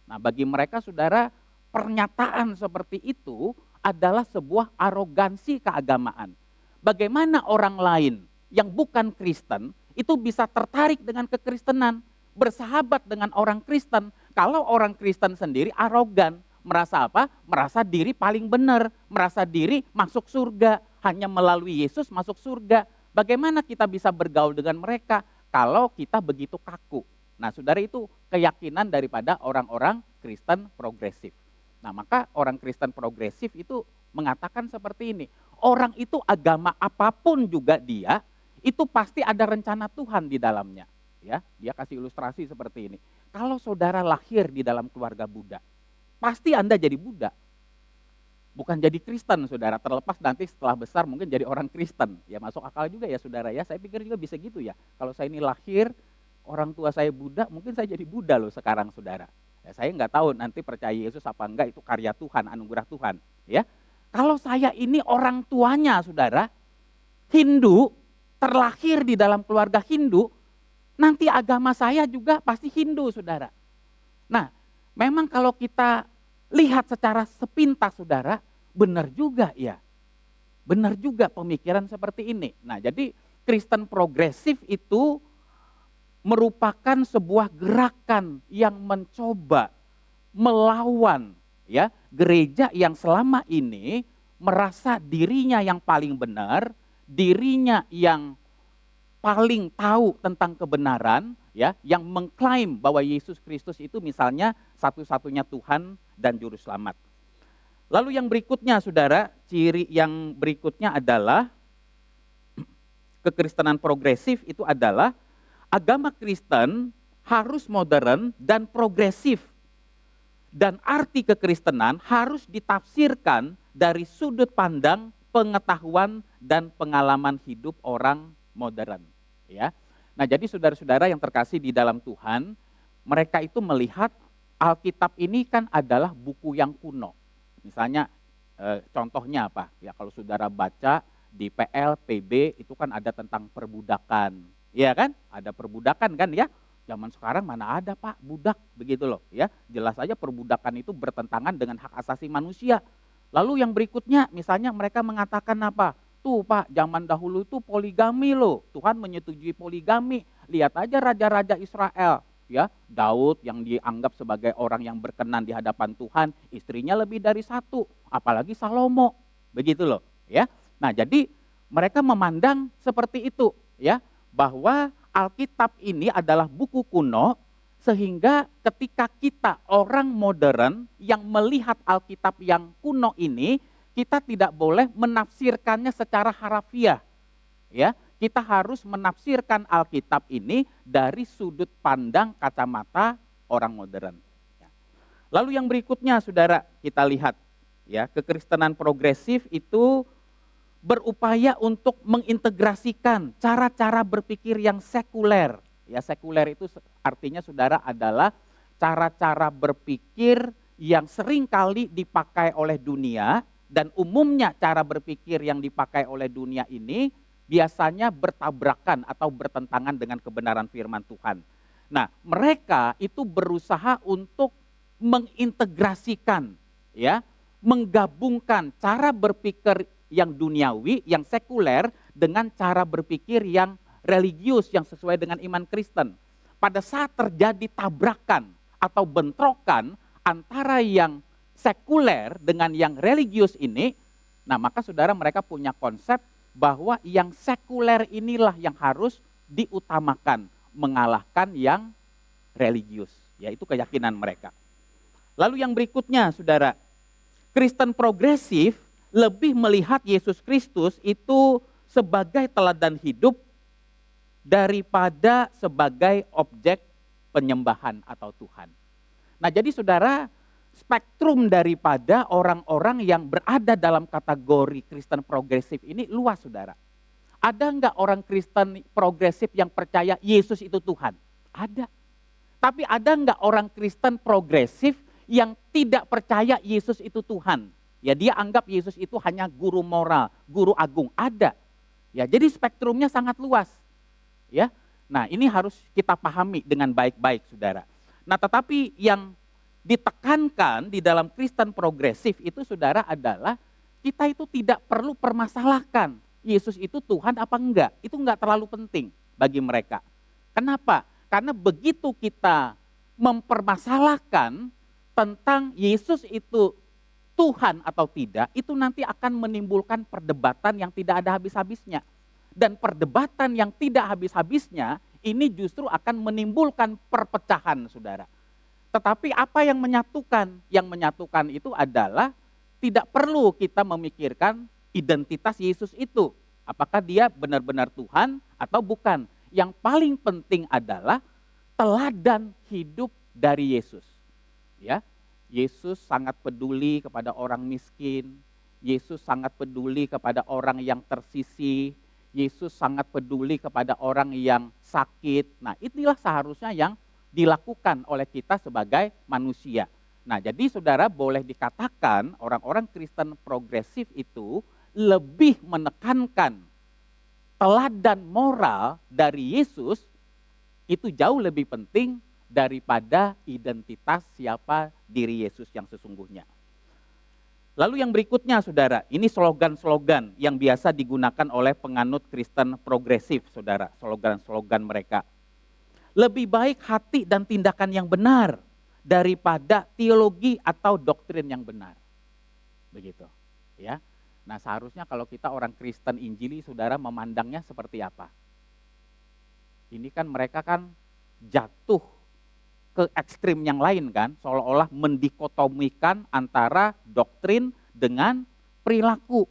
S1: Nah bagi mereka saudara, pernyataan seperti itu adalah sebuah arogansi keagamaan. Bagaimana orang lain yang bukan Kristen itu bisa tertarik dengan kekristenan, bersahabat dengan orang Kristen, kalau orang Kristen sendiri arogan, merasa apa? Merasa diri paling benar, merasa diri masuk surga, hanya melalui Yesus masuk surga. Bagaimana kita bisa bergaul dengan mereka kalau kita begitu kaku? Nah saudara, itu keyakinan daripada orang-orang Kristen progresif. Nah maka orang Kristen progresif itu mengatakan seperti ini, orang itu agama apapun juga dia, itu pasti ada rencana Tuhan di dalamnya. Ya, dia kasih ilustrasi seperti ini. Kalau saudara lahir di dalam keluarga Buddha, pasti Anda jadi Buddha. Bukan jadi Kristen, saudara, terlepas nanti setelah besar mungkin jadi orang Kristen. Ya masuk akal juga ya saudara ya, saya pikir juga bisa gitu ya. Kalau saya ini lahir, orang tua saya Buddha, mungkin saya jadi Buddha loh sekarang saudara. Ya, saya nggak tahu nanti percaya Yesus apa enggak, itu karya Tuhan, anugerah Tuhan. Ya, kalau saya ini orang tuanya saudara, Hindu, terlahir di dalam keluarga Hindu, nanti agama saya juga pasti Hindu saudara. Nah, memang kalau kita lihat secara sepintas saudara, benar juga ya. Benar juga pemikiran seperti ini. Nah jadi Kristen progresif itu merupakan sebuah gerakan yang mencoba melawan ya gereja yang selama ini merasa dirinya yang paling benar, dirinya yang paling tahu tentang kebenaran, ya, yang mengklaim bahwa Yesus Kristus itu misalnya satu-satunya Tuhan dan Juru Selamat. Lalu yang berikutnya saudara, ciri yang berikutnya adalah kekristenan progresif itu adalah agama Kristen harus modern dan progresif. Dan arti kekristenan harus ditafsirkan dari sudut pandang pengetahuan dan pengalaman hidup orang modern, ya. Nah, jadi saudara-saudara yang terkasih di dalam Tuhan, mereka itu melihat Alkitab ini kan adalah buku yang kuno. Misalnya contohnya apa? Ya kalau saudara baca di PL, PB itu kan ada tentang perbudakan. Iya kan? Ada perbudakan kan ya? Zaman sekarang mana ada Pak budak begitu loh, ya. Jelas saja perbudakan itu bertentangan dengan hak asasi manusia. Lalu yang berikutnya misalnya mereka mengatakan apa? Tuh Pak, zaman dahulu itu poligami loh. Tuhan menyetujui poligami. Lihat aja raja-raja Israel, ya. Daud yang dianggap sebagai orang yang berkenan di hadapan Tuhan, istrinya lebih dari satu, apalagi Salomo. Begitu loh, ya. Nah, jadi mereka memandang seperti itu. ya, bahwa Alkitab ini adalah buku kuno, sehingga ketika kita orang modern yang melihat Alkitab yang kuno ini, kita tidak boleh menafsirkannya secara harafiah. Ya, kita harus menafsirkan Alkitab ini dari sudut pandang kacamata orang modern. Ya. Lalu yang berikutnya, saudara, kita lihat ya, kekristenan progresif itu berupaya untuk mengintegrasikan cara-cara berpikir yang sekuler. Ya, sekuler itu artinya, saudara, adalah cara-cara berpikir yang seringkali dipakai oleh dunia, dan umumnya cara berpikir yang dipakai oleh dunia ini biasanya bertabrakan atau bertentangan dengan kebenaran firman Tuhan. Nah, mereka itu berusaha untuk mengintegrasikan, ya, menggabungkan cara berpikir yang duniawi, yang sekuler, dengan cara berpikir yang religius, yang sesuai dengan iman Kristen. Pada saat terjadi tabrakan atau bentrokan antara yang sekuler dengan yang religius ini, nah maka saudara, mereka punya konsep bahwa yang sekuler inilah yang harus diutamakan, mengalahkan yang religius. Ya, itu keyakinan mereka. Lalu yang berikutnya, saudara, Kristen progresif lebih melihat Yesus Kristus itu sebagai teladan hidup daripada sebagai objek penyembahan atau Tuhan. Nah, jadi saudara, spektrum daripada orang-orang yang berada dalam kategori Kristen progresif ini luas, saudara. Ada enggak orang Kristen progresif yang percaya Yesus itu Tuhan? Ada. Tapi ada enggak orang Kristen progresif yang tidak percaya Yesus itu Tuhan? Ya, dia anggap Yesus itu hanya guru moral, guru agung. Ada. Ya, jadi spektrumnya sangat luas. Ya. Nah, ini harus kita pahami dengan baik-baik, saudara. Nah, tetapi yang ditekankan di dalam Kristen progresif itu, saudara, adalah kita itu tidak perlu permasalahkan Yesus itu Tuhan apa enggak. Itu enggak terlalu penting bagi mereka. Kenapa? Karena begitu kita mempermasalahkan tentang Yesus itu Tuhan atau tidak, itu nanti akan menimbulkan perdebatan yang tidak ada habis-habisnya. Dan perdebatan yang tidak habis-habisnya ini justru akan menimbulkan perpecahan, saudara. Tetapi apa yang menyatukan? Yang menyatukan itu adalah tidak perlu kita memikirkan identitas Yesus itu. Apakah dia benar-benar Tuhan atau bukan. Yang paling penting adalah teladan hidup dari Yesus. Ya. Yesus sangat peduli kepada orang miskin, Yesus sangat peduli kepada orang yang tersisih, Yesus sangat peduli kepada orang yang sakit. Nah, inilah seharusnya yang dilakukan oleh kita sebagai manusia. Nah, jadi saudara, boleh dikatakan orang-orang Kristen progresif itu lebih menekankan teladan moral dari Yesus, itu jauh lebih penting daripada identitas siapa diri Yesus yang sesungguhnya. Lalu yang berikutnya, saudara, ini slogan-slogan yang biasa digunakan oleh penganut Kristen progresif, saudara, slogan-slogan mereka. Lebih baik hati dan tindakan yang benar daripada teologi atau doktrin yang benar. Begitu, ya. Nah, seharusnya kalau kita orang Kristen Injili, saudara, memandangnya seperti apa? Ini kan mereka kan jatuh ke ekstrim yang lain kan, seolah-olah mendikotomikan antara doktrin dengan perilaku,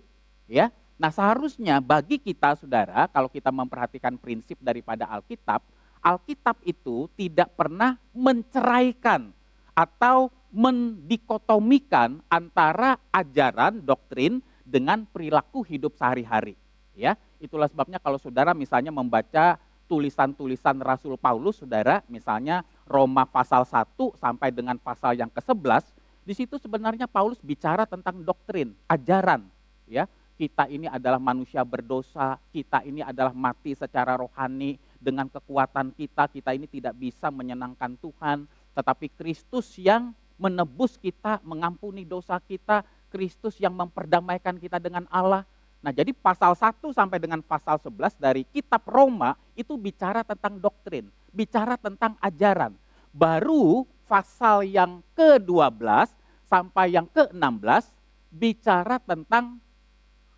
S1: ya. Nah, seharusnya bagi kita, saudara, kalau kita memperhatikan prinsip daripada Alkitab, Alkitab itu tidak pernah menceraikan atau mendikotomikan antara ajaran doktrin dengan perilaku hidup sehari-hari, ya. Itulah sebabnya kalau saudara misalnya membaca tulisan-tulisan Rasul Paulus, saudara, misalnya Roma pasal 1 sampai dengan pasal yang ke-11, di situ sebenarnya Paulus bicara tentang doktrin, ajaran, ya. Kita ini adalah manusia berdosa, kita ini adalah mati secara rohani, dengan kekuatan kita ini tidak bisa menyenangkan Tuhan, tetapi Kristus yang menebus kita, mengampuni dosa kita, Kristus yang memperdamaikan kita dengan Allah. Nah, jadi pasal 1 sampai dengan pasal 11 dari kitab Roma itu bicara tentang doktrin, bicara tentang ajaran. Baru pasal yang ke-12 sampai yang ke-16 bicara tentang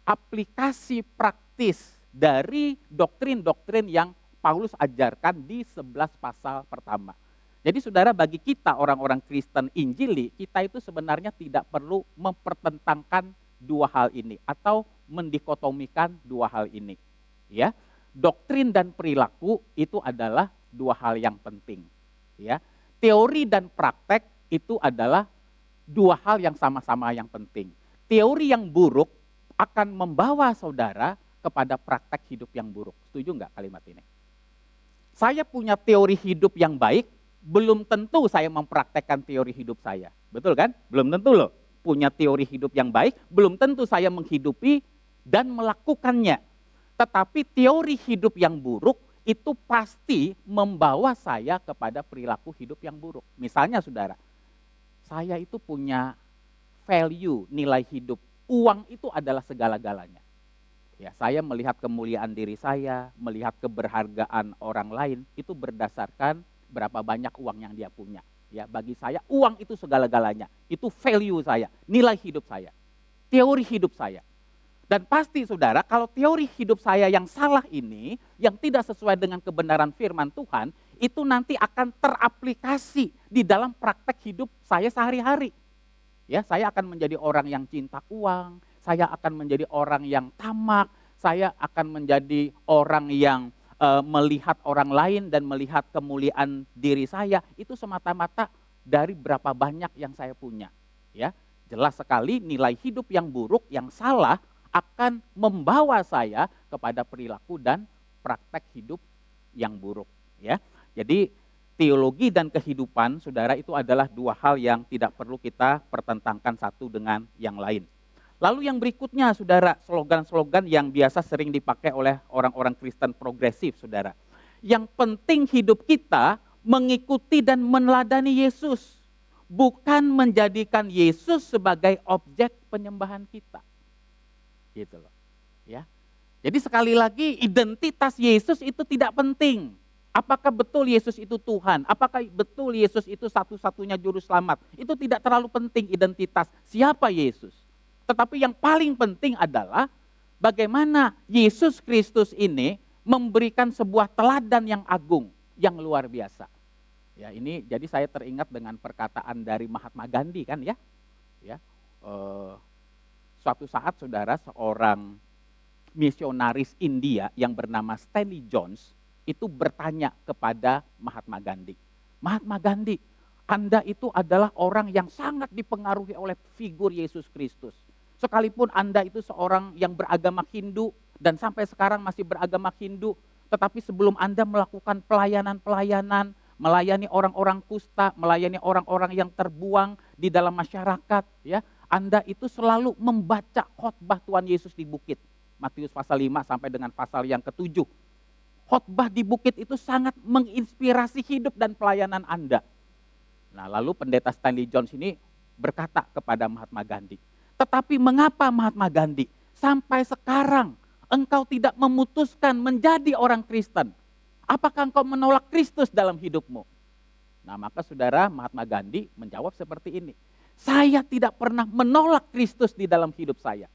S1: aplikasi praktis dari doktrin-doktrin yang Paulus ajarkan di 11 pasal pertama. Jadi saudara, bagi kita orang-orang Kristen Injili, kita itu sebenarnya tidak perlu mempertentangkan dua hal ini atau mendikotomikan dua hal ini. Ya, doktrin dan perilaku itu adalah dua hal yang penting. Ya, teori dan praktek itu adalah dua hal yang sama-sama yang penting. Teori yang buruk akan membawa saudara kepada praktek hidup yang buruk. Setuju nggak kalimat ini? Saya punya teori hidup yang baik, belum tentu saya mempraktekkan teori hidup saya. Betul kan? Belum tentu loh. Punya teori hidup yang baik, belum tentu saya menghidupi dan melakukannya. Tetapi teori hidup yang buruk itu pasti membawa saya kepada perilaku hidup yang buruk. Misalnya saudara, saya itu punya value, nilai hidup. Uang itu adalah segala-galanya. Ya, saya melihat kemuliaan diri saya, melihat keberhargaan orang lain, itu berdasarkan berapa banyak uang yang dia punya. Ya, bagi saya uang itu segala-galanya. Itu value saya, nilai hidup saya, teori hidup saya. Dan pasti saudara, kalau teori hidup saya yang salah ini, yang tidak sesuai dengan kebenaran firman Tuhan, itu nanti akan teraplikasi di dalam praktek hidup saya sehari-hari. Ya, saya akan menjadi orang yang cinta uang, saya akan menjadi orang yang tamak, saya akan menjadi orang yang melihat orang lain dan melihat kemuliaan diri saya, itu semata-mata dari berapa banyak yang saya punya. Ya, jelas sekali nilai hidup yang buruk, yang salah, akan membawa saya kepada perilaku dan praktek hidup yang buruk. Ya, jadi teologi dan kehidupan, saudara, itu adalah dua hal yang tidak perlu kita pertentangkan satu dengan yang lain. Lalu yang berikutnya, saudara, slogan-slogan yang biasa sering dipakai oleh orang-orang Kristen progresif, saudara. Yang penting hidup kita mengikuti dan meneladani Yesus, bukan menjadikan Yesus sebagai objek penyembahan kita. Gitu loh. Ya. Jadi sekali lagi, identitas Yesus itu tidak penting. Apakah betul Yesus itu Tuhan? Apakah betul Yesus itu satu-satunya juru selamat? Itu tidak terlalu penting identitas siapa Yesus. Tetapi yang paling penting adalah bagaimana Yesus Kristus ini memberikan sebuah teladan yang agung, yang luar biasa. Ya, ini jadi saya teringat dengan perkataan dari Mahatma Gandhi kan ya. Ya, suatu saat saudara, seorang misionaris India yang bernama Stanley Jones itu bertanya kepada Mahatma Gandhi. Mahatma Gandhi, Anda itu adalah orang yang sangat dipengaruhi oleh figur Yesus Kristus. Sekalipun Anda itu seorang yang beragama Hindu dan sampai sekarang masih beragama Hindu, tetapi sebelum Anda melakukan pelayanan-pelayanan, melayani orang-orang kusta, melayani orang-orang yang terbuang di dalam masyarakat, ya, Anda itu selalu membaca khotbah Tuhan Yesus di bukit. Matius pasal 5 sampai dengan pasal yang ke-7. Khotbah di bukit itu sangat menginspirasi hidup dan pelayanan Anda. Nah, lalu pendeta Stanley Jones ini berkata kepada Mahatma Gandhi, tetapi mengapa Mahatma Gandhi sampai sekarang engkau tidak memutuskan menjadi orang Kristen? Apakah engkau menolak Kristus dalam hidupmu? Nah, maka saudara, Mahatma Gandhi menjawab seperti ini. Saya tidak pernah menolak Kristus di dalam hidup saya.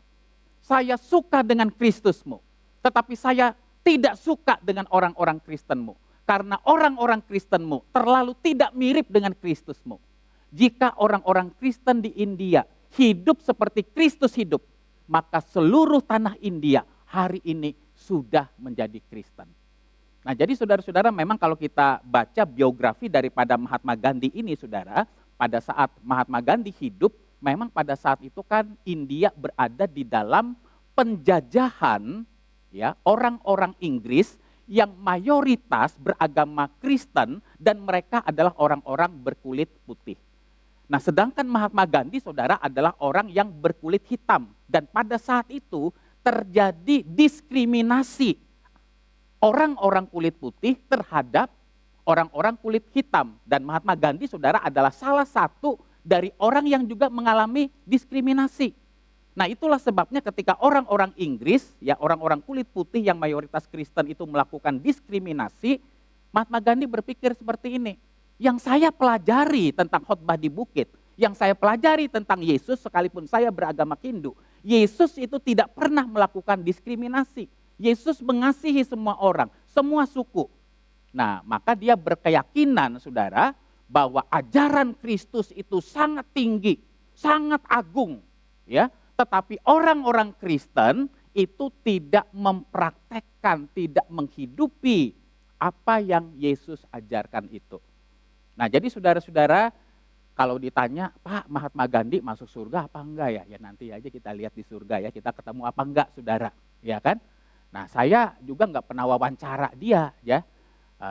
S1: Saya suka dengan Kristusmu, tetapi saya tidak suka dengan orang-orang Kristenmu. Karena orang-orang Kristenmu terlalu tidak mirip dengan Kristusmu. Jika orang-orang Kristen di India hidup seperti Kristus hidup, maka seluruh tanah India hari ini sudah menjadi Kristen. Nah, jadi saudara-saudara, memang kalau kita baca biografi daripada Mahatma Gandhi ini, saudara, pada saat Mahatma Gandhi hidup, memang pada saat itu kan India berada di dalam penjajahan, ya, orang-orang Inggris yang mayoritas beragama Kristen dan mereka adalah orang-orang berkulit putih. Nah, sedangkan Mahatma Gandhi, saudara, adalah orang yang berkulit hitam. Dan pada saat itu terjadi diskriminasi orang-orang kulit putih terhadap orang-orang kulit hitam. Dan Mahatma Gandhi, saudara, adalah salah satu dari orang yang juga mengalami diskriminasi. Nah, itulah sebabnya ketika orang-orang Inggris, ya, orang-orang kulit putih yang mayoritas Kristen itu melakukan diskriminasi, Mahatma Gandhi berpikir seperti ini. Yang saya pelajari tentang khotbah di bukit, yang saya pelajari tentang Yesus sekalipun saya beragama Hindu, Yesus itu tidak pernah melakukan diskriminasi. Yesus mengasihi semua orang, semua suku. Nah, maka dia berkeyakinan, saudara, bahwa ajaran Kristus itu sangat tinggi, sangat agung, ya. Tetapi orang-orang Kristen itu tidak mempraktekkan, tidak menghidupi apa yang Yesus ajarkan itu. Nah, jadi saudara-saudara, kalau ditanya, Pak, Mahatma Gandhi masuk surga apa enggak ya? Ya nanti aja kita lihat di surga ya, kita ketemu apa enggak, saudara, ya kan? Nah, saya juga enggak pernah wawancara dia, ya.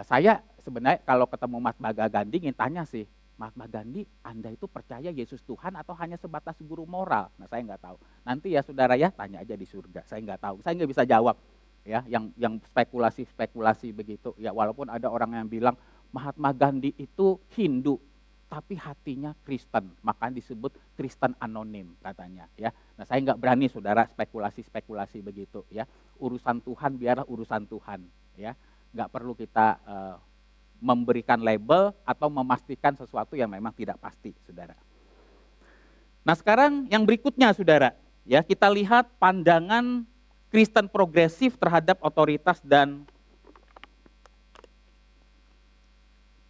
S1: Saya sebenarnya kalau ketemu Mahatma Gandhi ingin tanya sih, Mahatma Gandhi, Anda itu percaya Yesus Tuhan atau hanya sebatas guru moral? Nah, saya enggak tahu. Nanti ya saudara ya, tanya aja di surga. Saya enggak tahu, saya enggak bisa jawab. Ya, yang spekulasi-spekulasi begitu. Ya, walaupun ada orang yang bilang Mahatma Gandhi itu Hindu, tapi hatinya Kristen, makanya disebut Kristen anonim katanya. Ya, nah saya nggak berani saudara spekulasi-spekulasi begitu. Ya, urusan Tuhan biarlah urusan Tuhan. Ya, nggak perlu kita memberikan label atau memastikan sesuatu yang memang tidak pasti, saudara. Nah sekarang yang berikutnya, saudara, ya kita lihat pandangan Kristen progresif terhadap otoritas dan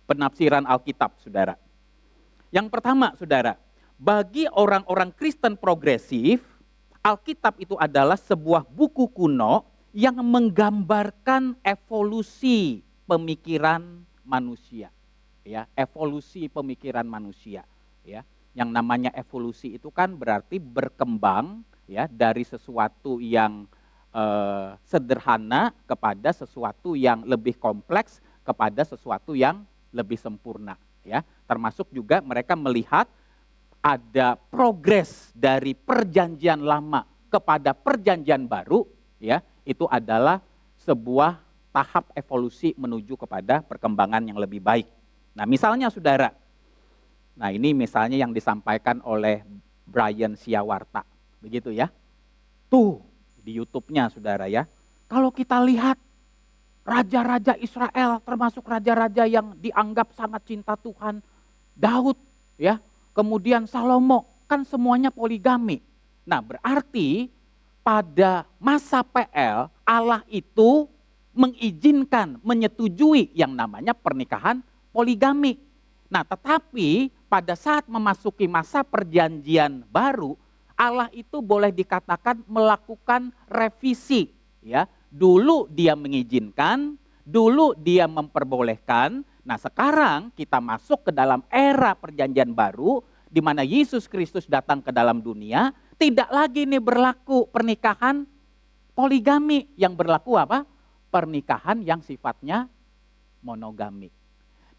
S1: penafsiran Alkitab, saudara. Yang pertama, saudara, bagi orang-orang Kristen progresif, Alkitab itu adalah sebuah buku kuno yang menggambarkan evolusi pemikiran manusia, ya, evolusi pemikiran manusia, ya. Yang namanya evolusi itu kan berarti berkembang, ya, dari sesuatu yang sederhana kepada sesuatu yang lebih kompleks, kepada sesuatu yang lebih sempurna, ya. Termasuk juga mereka melihat ada progres dari perjanjian lama kepada perjanjian baru, ya. Itu adalah sebuah tahap evolusi menuju kepada perkembangan yang lebih baik. Nah, misalnya saudara, nah ini misalnya yang disampaikan oleh Brian Siawarta, begitu ya. Tuh di YouTube-nya, saudara ya. Kalau kita lihat raja-raja Israel, termasuk raja-raja yang dianggap sangat cinta Tuhan, Daud, ya, kemudian Salomo, kan semuanya poligami. Nah, berarti pada masa PL, Allah itu mengizinkan, menyetujui yang namanya pernikahan poligami. Nah, tetapi pada saat memasuki masa perjanjian baru, Allah itu boleh dikatakan melakukan revisi, ya. Dulu dia mengizinkan, dulu dia memperbolehkan. Nah, sekarang kita masuk ke dalam era perjanjian baru di mana Yesus Kristus datang ke dalam dunia, tidak lagi nih berlaku pernikahan poligami, yang berlaku apa? Pernikahan yang sifatnya monogami.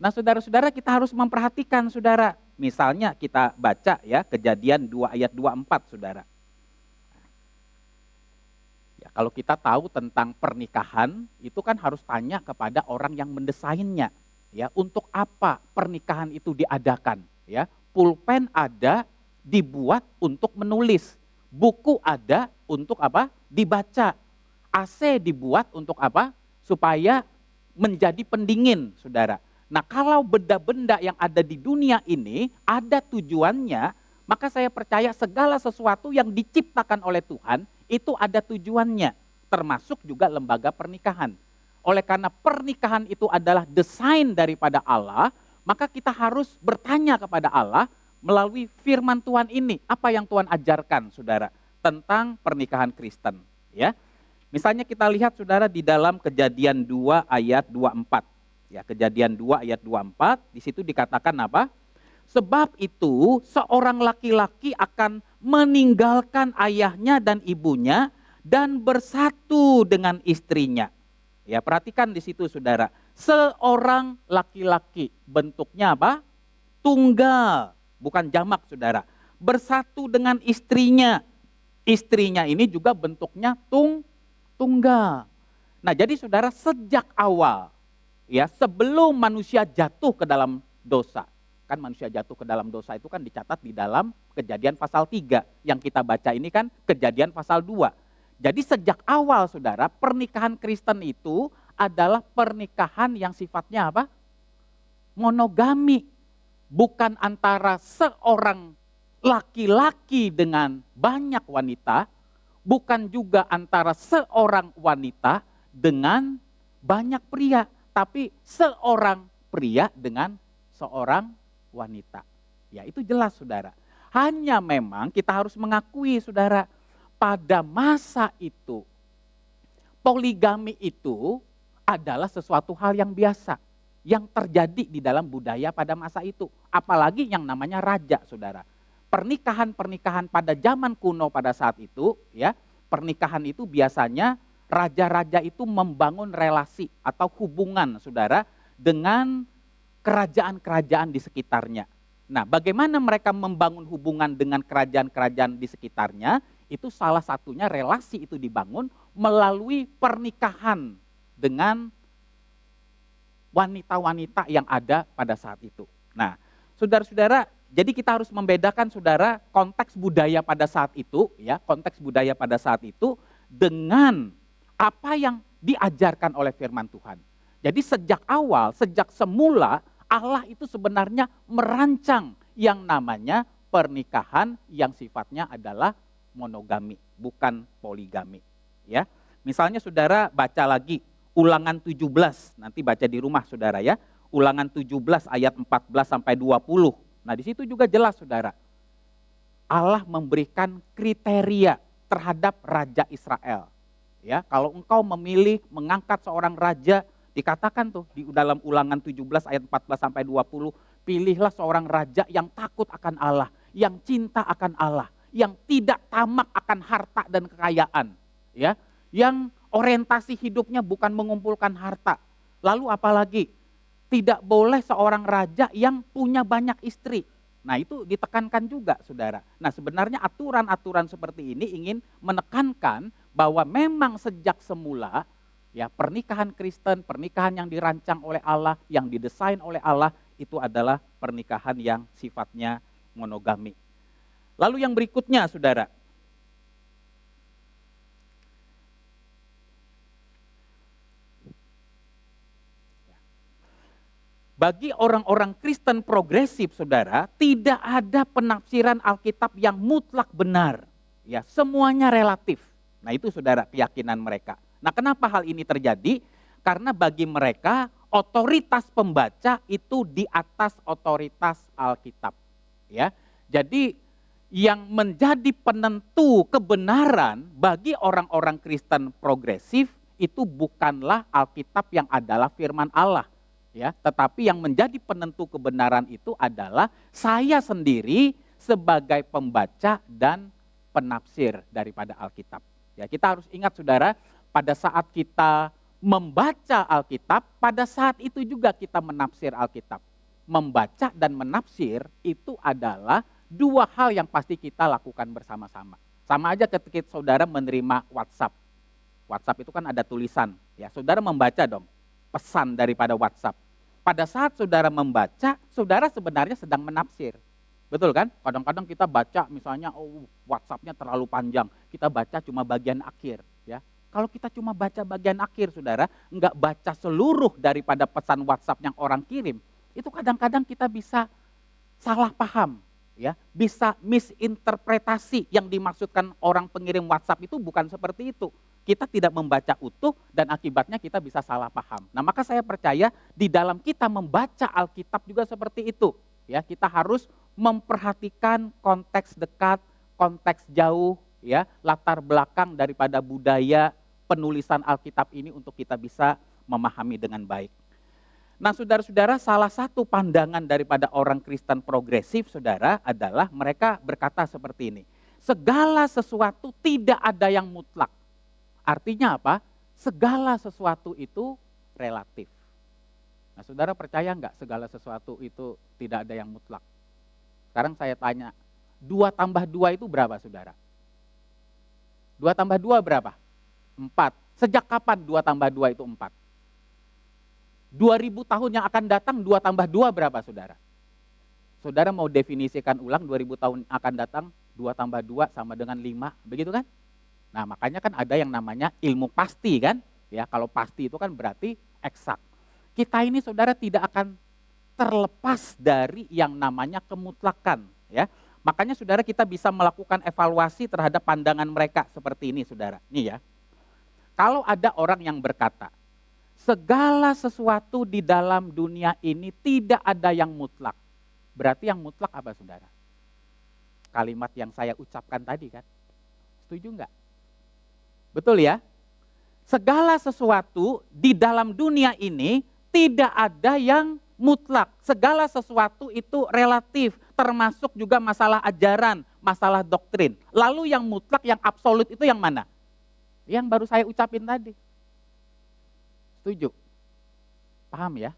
S1: Nah, saudara-saudara, kita harus memperhatikan, saudara. Misalnya kita baca ya Kejadian 2 ayat 24, saudara. Ya, kalau kita tahu tentang pernikahan, itu kan harus tanya kepada orang yang mendesainnya. Ya, untuk apa pernikahan itu diadakan? Ya, pulpen ada dibuat untuk menulis, buku ada untuk apa? Dibaca. AC dibuat untuk apa? Supaya menjadi pendingin, saudara. Nah, kalau benda-benda yang ada di dunia ini ada tujuannya, maka saya percaya segala sesuatu yang diciptakan oleh Tuhan itu ada tujuannya, termasuk juga lembaga pernikahan. Oleh karena pernikahan itu adalah desain daripada Allah, maka kita harus bertanya kepada Allah melalui firman Tuhan ini, apa yang Tuhan ajarkan, saudara, tentang pernikahan Kristen, ya. Misalnya kita lihat, saudara, di dalam Kejadian 2 ayat 24. Ya, Kejadian 2 ayat 24, di situ dikatakan apa? Sebab itu seorang laki-laki akan meninggalkan ayahnya dan ibunya dan bersatu dengan istrinya. Ya, perhatikan di situ, saudara. Seorang laki-laki, bentuknya apa? Tunggal, bukan jamak, saudara. Bersatu dengan istrinya. Istrinya ini juga bentuknya tunggal. Nah, jadi saudara, sejak awal, ya, sebelum manusia jatuh ke dalam dosa, kan manusia jatuh ke dalam dosa itu kan dicatat di dalam Kejadian pasal 3. Yang kita baca ini kan Kejadian pasal 2. Jadi sejak awal, saudara, pernikahan Kristen itu adalah pernikahan yang sifatnya apa? Monogami. Bukan antara seorang laki-laki dengan banyak wanita, bukan juga antara seorang wanita dengan banyak pria, tapi seorang pria dengan seorang wanita. Ya, itu jelas saudara. Hanya memang kita harus mengakui saudara, pada masa itu poligami itu adalah sesuatu hal yang biasa yang terjadi di dalam budaya pada masa itu. Apalagi yang namanya raja, saudara. Pernikahan-pernikahan pada zaman kuno pada saat itu, ya, pernikahan itu biasanya raja-raja itu membangun relasi atau hubungan, saudara, dengan kerajaan-kerajaan di sekitarnya. Nah, bagaimana mereka membangun hubungan dengan kerajaan-kerajaan di sekitarnya? Itu salah satunya relasi itu dibangun melalui pernikahan dengan wanita-wanita yang ada pada saat itu. Nah, saudara-saudara, jadi kita harus membedakan saudara konteks budaya pada saat itu, ya, konteks budaya pada saat itu dengan apa yang diajarkan oleh firman Tuhan. Jadi sejak awal, sejak semula Allah itu sebenarnya merancang yang namanya pernikahan yang sifatnya adalah monogami, bukan poligami, ya. Misalnya saudara baca lagi Ulangan 17, nanti baca di rumah saudara ya. Ulangan 17 ayat 14 sampai 20. Nah, di situ juga jelas saudara. Allah memberikan kriteria terhadap raja Israel. Ya, kalau engkau memilih mengangkat seorang raja, dikatakan tuh di dalam Ulangan 17 ayat 14 sampai 20, pilihlah seorang raja yang takut akan Allah, yang cinta akan Allah, yang tidak tamak akan harta dan kekayaan, ya. Yang orientasi hidupnya bukan mengumpulkan harta. Lalu apalagi? Tidak boleh seorang raja yang punya banyak istri. Nah, itu ditekankan juga saudara. Nah, sebenarnya aturan-aturan seperti ini ingin menekankan bahwa memang sejak semula ya pernikahan Kristen, pernikahan yang dirancang oleh Allah, yang didesain oleh Allah itu adalah pernikahan yang sifatnya monogami. Lalu yang berikutnya saudara, bagi orang-orang Kristen progresif, saudara, tidak ada penafsiran Alkitab yang mutlak benar. Ya, semuanya relatif. Nah, itu saudara keyakinan mereka. Nah, kenapa hal ini terjadi? Karena bagi mereka otoritas pembaca itu di atas otoritas Alkitab. Ya, jadi yang menjadi penentu kebenaran bagi orang-orang Kristen progresif itu bukanlah Alkitab yang adalah firman Allah. Ya, tetapi yang menjadi penentu kebenaran itu adalah saya sendiri sebagai pembaca dan penafsir daripada Alkitab. Ya, kita harus ingat saudara, pada saat kita membaca Alkitab, pada saat itu juga kita menafsir Alkitab. Membaca dan menafsir itu adalah dua hal yang pasti kita lakukan bersama-sama. Sama aja ketika saudara menerima WhatsApp. WhatsApp itu kan ada tulisan, ya, saudara membaca dong pesan daripada WhatsApp. Pada saat saudara membaca, saudara sebenarnya sedang menafsir. Betul kan? Kadang-kadang kita baca misalnya WhatsApp-nya terlalu panjang, kita baca cuma bagian akhir. Ya. Kalau kita cuma baca bagian akhir saudara, enggak baca seluruh daripada pesan WhatsApp yang orang kirim, itu kadang-kadang kita bisa salah paham. Ya, bisa misinterpretasi yang dimaksudkan orang pengirim WhatsApp itu bukan seperti itu. Kita tidak membaca utuh dan akibatnya kita bisa salah paham. Nah, maka saya percaya di dalam kita membaca Alkitab juga seperti itu. Ya, kita harus memperhatikan konteks dekat, konteks jauh, ya, latar belakang daripada budaya penulisan Alkitab ini untuk kita bisa memahami dengan baik. Nah, saudara-saudara, salah satu pandangan daripada orang Kristen progresif, saudara, adalah mereka berkata seperti ini. Segala sesuatu tidak ada yang mutlak. Artinya apa? Segala sesuatu itu relatif. Nah, saudara percaya enggak segala sesuatu itu tidak ada yang mutlak? Sekarang saya tanya, 2 tambah 2 itu berapa, saudara? 2 tambah 2 berapa? 4. Sejak kapan 2 tambah 2 itu 4? 2000 tahun yang akan datang 2 tambah 2 berapa, saudara? Saudara mau definisikan ulang 2000 tahun akan datang 2 tambah 2 sama dengan 5, begitu kan? Nah, makanya kan ada yang namanya ilmu pasti kan? Ya, kalau pasti itu kan berarti eksak. Kita ini saudara tidak akan terlepas dari yang namanya kemutlakan, ya. Makanya saudara kita bisa melakukan evaluasi terhadap pandangan mereka seperti ini saudara. Nih ya, kalau ada orang yang berkata, segala sesuatu di dalam dunia ini tidak ada yang mutlak. Berarti yang mutlak apa saudara? Kalimat yang saya ucapkan tadi kan. Setuju enggak? Betul ya? Segala sesuatu di dalam dunia ini tidak ada yang mutlak. Segala sesuatu itu relatif, termasuk juga masalah ajaran, masalah doktrin. Lalu yang mutlak, yang absolut itu yang mana? Yang baru saya ucapin tadi. Setuju? Paham ya?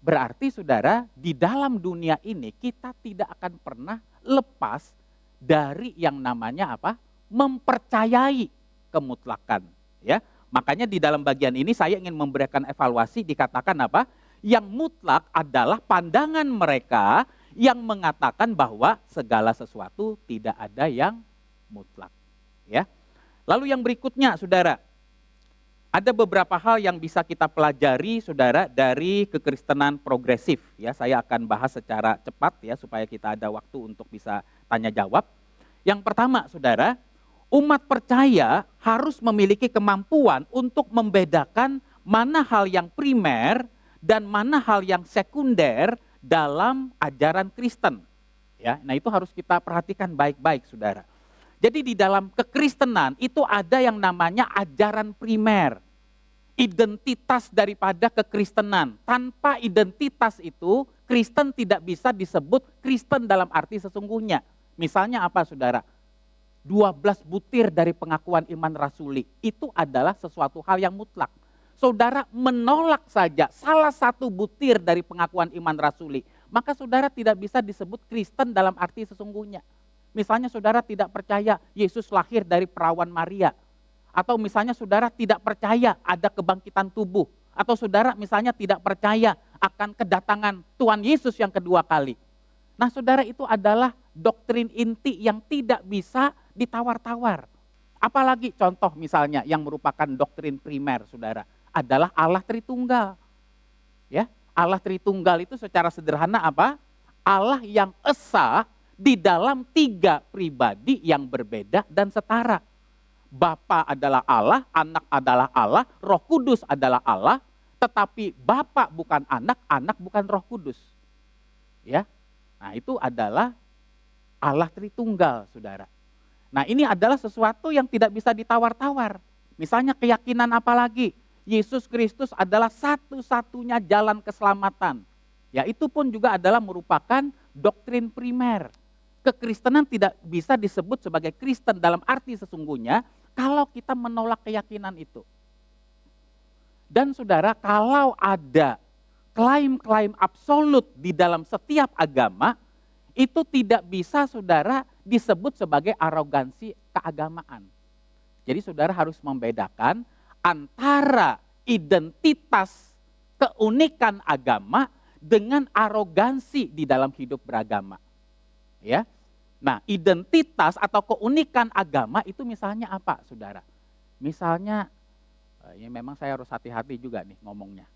S1: Berarti saudara, di dalam dunia ini kita tidak akan pernah lepas dari yang namanya apa? Mempercayai kemutlakan. Ya, makanya di dalam bagian ini saya ingin memberikan evaluasi, dikatakan apa? Yang mutlak adalah pandangan mereka yang mengatakan bahwa segala sesuatu tidak ada yang mutlak. Ya. Lalu yang berikutnya, saudara, ada beberapa hal yang bisa kita pelajari, saudara, dari kekristenan progresif. Ya, saya akan bahas secara cepat ya supaya kita ada waktu untuk bisa tanya jawab. Yang pertama, saudara, umat percaya harus memiliki kemampuan untuk membedakan mana hal yang primer dan mana hal yang sekunder dalam ajaran Kristen. Ya, nah itu harus kita perhatikan baik-baik, saudara. Jadi di dalam kekristenan itu ada yang namanya ajaran primer, identitas daripada kekristenan. Tanpa identitas itu, Kristen tidak bisa disebut Kristen dalam arti sesungguhnya. Misalnya apa, saudara? 12 butir dari pengakuan iman rasuli, itu adalah sesuatu hal yang mutlak. Saudara menolak saja salah satu butir dari pengakuan iman rasuli, maka saudara tidak bisa disebut Kristen dalam arti sesungguhnya. Misalnya saudara tidak percaya Yesus lahir dari perawan Maria, atau misalnya saudara tidak percaya ada kebangkitan tubuh, atau saudara misalnya tidak percaya akan kedatangan Tuhan Yesus yang kedua kali. Nah saudara, itu adalah doktrin inti yang tidak bisa ditawar-tawar. Apalagi contoh misalnya yang merupakan doktrin primer, saudara, adalah Allah Tritunggal. Ya, Allah Tritunggal itu secara sederhana apa? Allah yang esa di dalam 3 pribadi yang berbeda dan setara. Bapa adalah Allah, anak adalah Allah, Roh Kudus adalah Allah, tetapi Bapa bukan anak, anak bukan Roh Kudus. Ya. Nah, itu adalah Allah Tritunggal, saudara. Nah, ini adalah sesuatu yang tidak bisa ditawar-tawar. Misalnya keyakinan apa lagi? Yesus Kristus adalah satu-satunya jalan keselamatan. Ya, itu pun juga adalah merupakan doktrin primer. Kekristenan tidak bisa disebut sebagai Kristen dalam arti sesungguhnya kalau kita menolak keyakinan itu. Dan saudara, kalau ada klaim-klaim absolut di dalam setiap agama, itu tidak bisa saudara disebut sebagai arogansi keagamaan. Jadi saudara harus membedakan antara identitas keunikan agama dengan arogansi di dalam hidup beragama. Ya. Nah, identitas atau keunikan agama itu misalnya apa, saudara? Misalnya, ya memang saya harus hati-hati juga nih ngomongnya.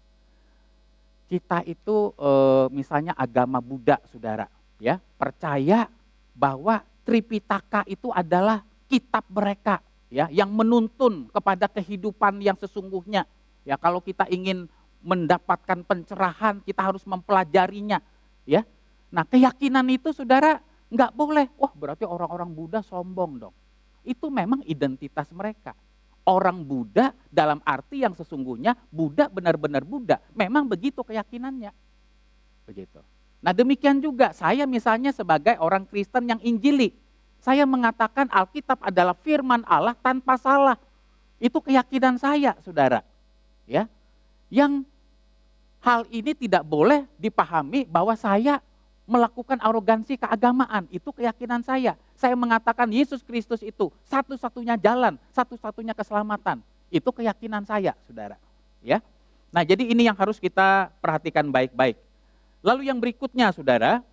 S1: Kita itu misalnya agama Buddha, saudara, ya, percaya bahwa Tripitaka itu adalah kitab mereka, ya, yang menuntun kepada kehidupan yang sesungguhnya. Ya, kalau kita ingin mendapatkan pencerahan, kita harus mempelajarinya, ya. Nah, keyakinan itu saudara nggak boleh. Wah, berarti orang-orang Buddha sombong dong. Itu memang identitas mereka. Orang Buddha dalam arti yang sesungguhnya Buddha benar-benar Buddha. Memang begitu keyakinannya. Begitu. Nah, demikian juga saya misalnya sebagai orang Kristen yang Injili. Saya mengatakan Alkitab adalah firman Allah tanpa salah. Itu keyakinan saya, saudara. Ya. Yang hal ini tidak boleh dipahami bahwa saya melakukan arogansi keagamaan. Itu keyakinan saya. Saya mengatakan Yesus Kristus itu satu-satunya jalan, satu-satunya keselamatan. Itu keyakinan saya, saudara. Ya. Nah, jadi ini yang harus kita perhatikan baik-baik. Lalu yang berikutnya, saudara,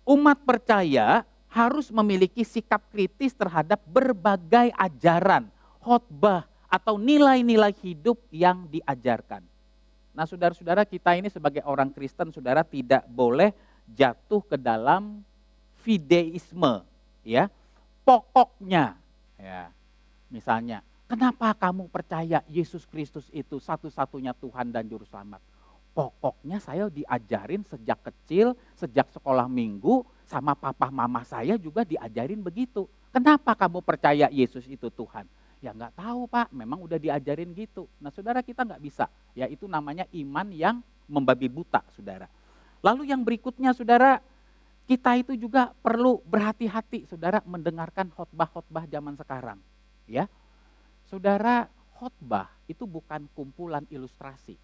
S1: umat percaya harus memiliki sikap kritis terhadap berbagai ajaran, khotbah, atau nilai-nilai hidup yang diajarkan. Nah, saudara-saudara, kita ini sebagai orang Kristen, saudara, tidak boleh jatuh ke dalam fideisme, ya. Pokoknya, ya. Misalnya, kenapa kamu percaya Yesus Kristus itu satu-satunya Tuhan dan Juru Selamat? Pokoknya saya diajarin sejak kecil, sejak sekolah minggu, sama papa mama saya juga diajarin begitu. Kenapa kamu percaya Yesus itu Tuhan? Ya nggak tahu Pak, memang udah diajarin gitu. Nah saudara, kita nggak bisa, ya itu namanya iman yang membabi buta saudara. Lalu yang berikutnya saudara, kita itu juga perlu berhati-hati saudara mendengarkan khotbah-khotbah zaman sekarang. Ya, saudara, khotbah itu bukan kumpulan ilustrasi.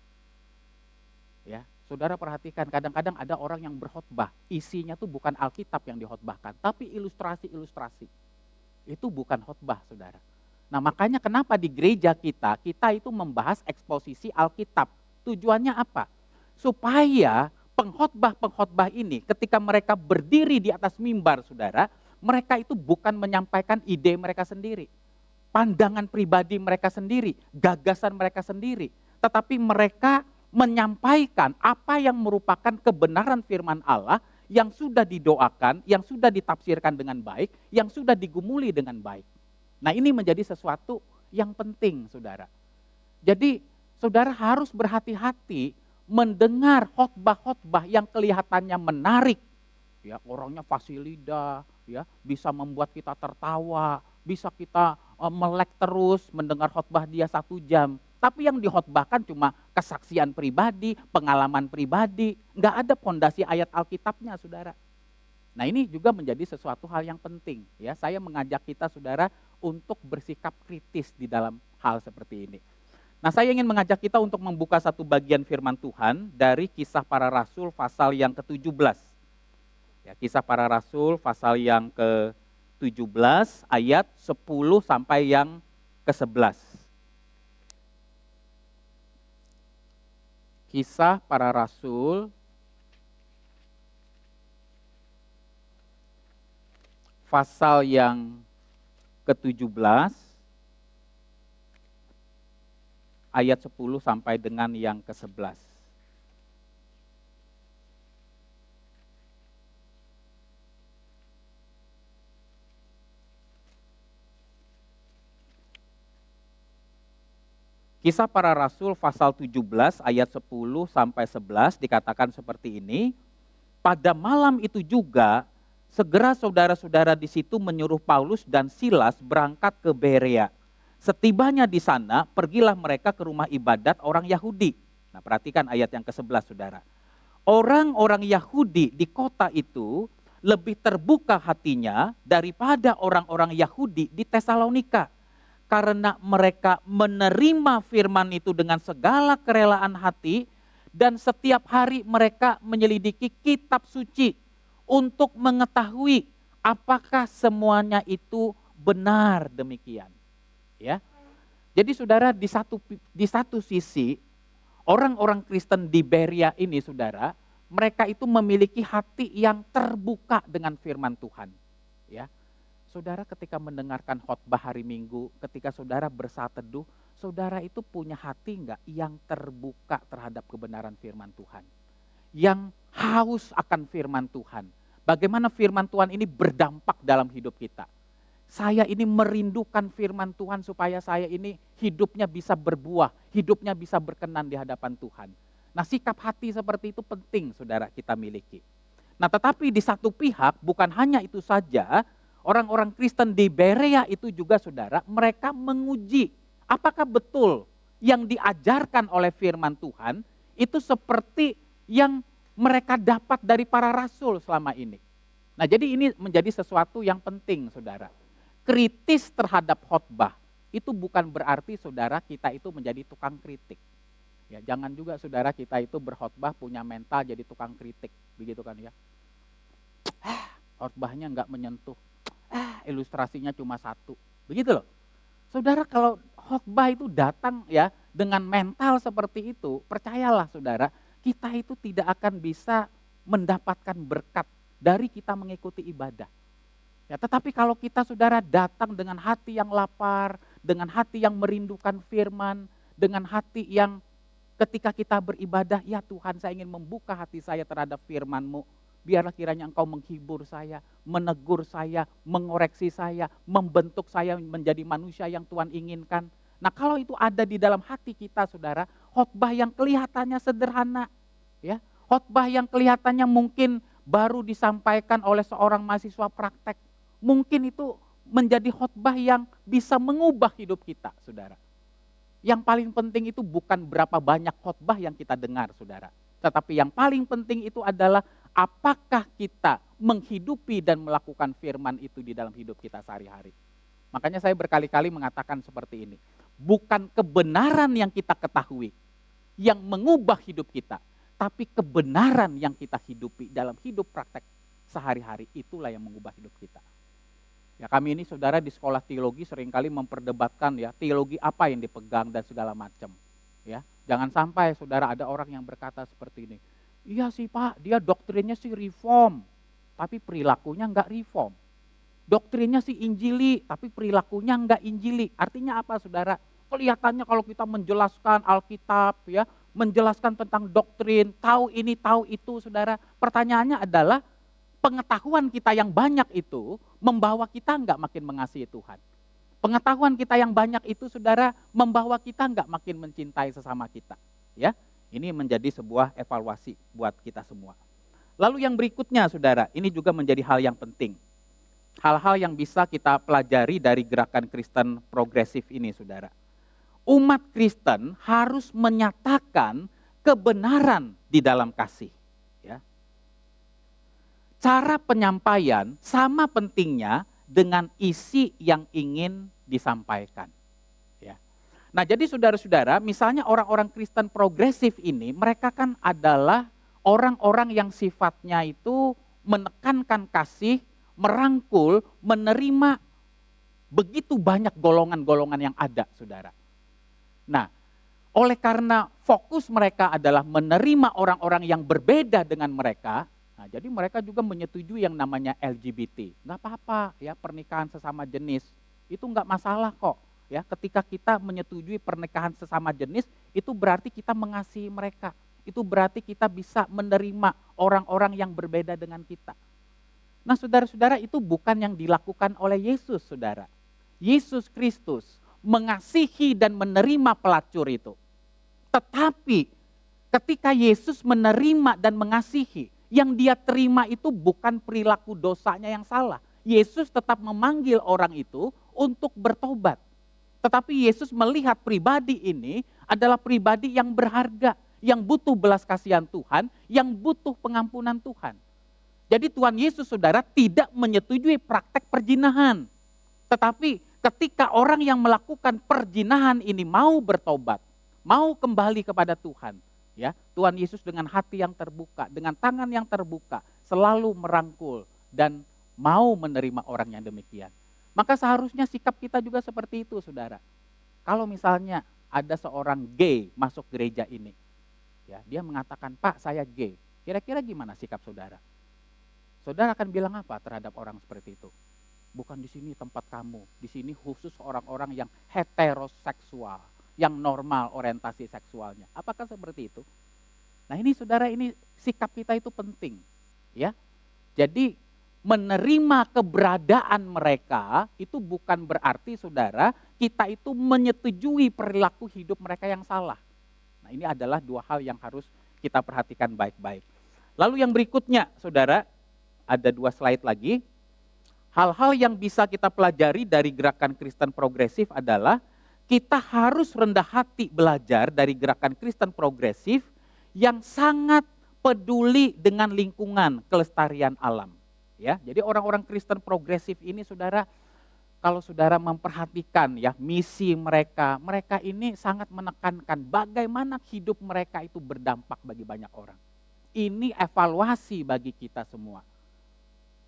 S1: Ya, saudara perhatikan, kadang-kadang ada orang yang berkhotbah, isinya tuh bukan Alkitab yang dikhotbahkan, tapi ilustrasi-ilustrasi. Itu bukan khotbah, saudara. Nah, makanya kenapa di gereja kita itu membahas eksposisi Alkitab. Tujuannya apa? Supaya pengkhotbah-pengkhotbah ini ketika mereka berdiri di atas mimbar, saudara, mereka itu bukan menyampaikan ide mereka sendiri, pandangan pribadi mereka sendiri, gagasan mereka sendiri, tetapi mereka menyampaikan apa yang merupakan kebenaran firman Allah yang sudah didoakan, yang sudah ditafsirkan dengan baik, yang sudah digumuli dengan baik. Nah, ini menjadi sesuatu yang penting, saudara. Jadi, saudara harus berhati-hati mendengar khotbah-khotbah yang kelihatannya menarik. Ya, orangnya fasih lidah, ya, bisa membuat kita tertawa, bisa kita melek terus mendengar khotbah dia 1 jam. Tapi yang dikhotbahkan cuma kesaksian pribadi, pengalaman pribadi, nggak ada pondasi ayat Alkitabnya, saudara. Nah, ini juga menjadi sesuatu hal yang penting. Ya, saya mengajak kita, saudara, untuk bersikap kritis di dalam hal seperti ini. Nah, saya ingin mengajak kita untuk membuka satu bagian firman Tuhan dari Kisah Para Rasul pasal yang ke-17. Ya, Kisah Para Rasul pasal yang ke-17 ayat 10 sampai yang ke-11. Kisah Para Rasul pasal yang ke-17 ayat 10 sampai dengan yang ke-11. Kisah Para Rasul pasal 17 ayat 10 sampai 11 dikatakan seperti ini. Pada malam itu juga segera saudara-saudara di situ menyuruh Paulus dan Silas berangkat ke Berea. Setibanya di sana, pergilah mereka ke rumah ibadat orang Yahudi. Nah, perhatikan ayat yang ke-11, saudara. Orang-orang Yahudi di kota itu lebih terbuka hatinya daripada orang-orang Yahudi di Tesalonika. Karena mereka menerima firman itu dengan segala kerelaan hati dan setiap hari mereka menyelidiki kitab suci untuk mengetahui apakah semuanya itu benar demikian. Ya. Jadi saudara, di satu sisi orang-orang Kristen di Berea ini, saudara, mereka itu memiliki hati yang terbuka dengan firman Tuhan. Ya. Saudara, ketika mendengarkan khotbah hari Minggu, ketika saudara bersaat teduh, saudara itu punya hati enggak yang terbuka terhadap kebenaran firman Tuhan? Yang haus akan firman Tuhan. Bagaimana firman Tuhan ini berdampak dalam hidup kita? Saya ini merindukan firman Tuhan supaya saya ini hidupnya bisa berbuah, hidupnya bisa berkenan di hadapan Tuhan. Nah, sikap hati seperti itu penting, saudara, kita miliki. Nah, tetapi di satu pihak bukan hanya itu saja, orang-orang Kristen di Berea itu juga, saudara, mereka menguji apakah betul yang diajarkan oleh firman Tuhan itu seperti yang mereka dapat dari para rasul selama ini. Nah, jadi ini menjadi sesuatu yang penting, saudara. Kritis terhadap khotbah itu bukan berarti, saudara, kita itu menjadi tukang kritik. Ya, jangan juga, saudara, kita itu berkhotbah punya mental jadi tukang kritik, begitu kan ya. Khotbahnya enggak menyentuh. Ilustrasinya cuma 1. Begitu loh. Saudara, kalau khotbah itu datang ya dengan mental seperti itu, percayalah saudara, kita itu tidak akan bisa mendapatkan berkat dari kita mengikuti ibadah. Ya, tetapi kalau kita, saudara, datang dengan hati yang lapar, dengan hati yang merindukan firman, dengan hati yang ketika kita beribadah, ya Tuhan, saya ingin membuka hati saya terhadap firman-Mu. biarlah kiranya Engkau menghibur saya, menegur saya, mengoreksi saya, membentuk saya menjadi manusia yang Tuhan inginkan. Nah kalau itu ada di dalam hati kita saudara, khotbah yang kelihatannya sederhana, ya, khotbah yang kelihatannya mungkin baru disampaikan oleh seorang mahasiswa praktek, mungkin itu menjadi khotbah yang bisa mengubah hidup kita saudara. Yang paling penting itu bukan berapa banyak khotbah yang kita dengar saudara. Tetapi yang paling penting itu adalah apakah kita menghidupi dan melakukan firman itu di dalam hidup kita sehari-hari. Makanya saya berkali-kali mengatakan seperti ini. Bukan kebenaran yang kita ketahui yang mengubah hidup kita. Tapi kebenaran yang kita hidupi dalam hidup praktek sehari-hari itulah yang mengubah hidup kita. Ya kami ini saudara di sekolah teologi seringkali memperdebatkan ya teologi apa yang dipegang dan segala macam. Ya, jangan sampai saudara ada orang yang berkata seperti ini. Iya sih Pak, dia doktrinnya sih reform, tapi perilakunya enggak reform. Doktrinnya sih injili, tapi perilakunya enggak injili. Artinya apa saudara? Kelihatannya kalau kita menjelaskan Alkitab ya, menjelaskan tentang doktrin, tahu ini tahu itu saudara. Pertanyaannya adalah pengetahuan kita yang banyak itu membawa kita enggak makin mengasihi Tuhan. Pengetahuan kita yang banyak itu saudara membawa kita enggak makin mencintai sesama kita. Ya, ini menjadi sebuah evaluasi buat kita semua. Lalu yang berikutnya saudara, ini juga menjadi hal yang penting. Hal-hal yang bisa kita pelajari dari gerakan Kristen progresif ini saudara. Umat Kristen harus menyatakan kebenaran di dalam kasih. Cara penyampaian sama pentingnya dengan isi yang ingin disampaikan. Ya. Nah jadi saudara-saudara, misalnya orang-orang Kristen progresif ini, mereka kan adalah orang-orang yang sifatnya itu menekankan kasih, merangkul, menerima begitu banyak golongan-golongan yang ada saudara. Nah oleh karena fokus mereka adalah menerima orang-orang yang berbeda dengan mereka, nah, jadi mereka juga menyetujui yang namanya LGBT. Nggak apa-apa ya pernikahan sesama jenis, itu nggak masalah kok. Ya, ketika kita menyetujui pernikahan sesama jenis, itu berarti kita mengasihi mereka. Itu berarti kita bisa menerima orang-orang yang berbeda dengan kita. Nah saudara-saudara itu bukan yang dilakukan oleh Yesus saudara. Yesus Kristus mengasihi dan menerima pelacur itu. Tetapi ketika Yesus menerima dan mengasihi, yang dia terima itu bukan perilaku dosanya yang salah. Yesus tetap memanggil orang itu untuk bertobat. Tetapi Yesus melihat pribadi ini adalah pribadi yang berharga, yang butuh belas kasihan Tuhan, yang butuh pengampunan Tuhan. Jadi Tuhan Yesus saudara tidak menyetujui praktek perzinahan. Tetapi ketika orang yang melakukan perzinahan ini mau bertobat, mau kembali kepada Tuhan, ya, Tuhan Yesus dengan hati yang terbuka, dengan tangan yang terbuka, selalu merangkul dan mau menerima orang yang demikian. Maka seharusnya sikap kita juga seperti itu, saudara. Kalau misalnya ada seorang gay masuk gereja ini, ya, dia mengatakan, Pak saya gay, kira-kira gimana sikap saudara? Saudara akan bilang apa terhadap orang seperti itu? Bukan di sini tempat kamu, di sini khusus orang-orang yang heteroseksual, yang normal orientasi seksualnya. Apakah seperti itu? Nah ini saudara, ini sikap kita itu penting. Ya, jadi menerima keberadaan mereka itu bukan berarti saudara kita itu menyetujui perilaku hidup mereka yang salah. Nah ini adalah dua hal yang harus kita perhatikan baik-baik. Lalu yang berikutnya saudara, ada 2 slide lagi. Hal-hal yang bisa kita pelajari dari gerakan Kristen progresif adalah kita harus rendah hati belajar dari gerakan Kristen progresif yang sangat peduli dengan lingkungan, kelestarian alam. Ya, jadi orang-orang Kristen progresif ini saudara, kalau saudara memperhatikan ya misi mereka, mereka ini sangat menekankan bagaimana hidup mereka itu berdampak bagi banyak orang. Ini evaluasi bagi kita semua.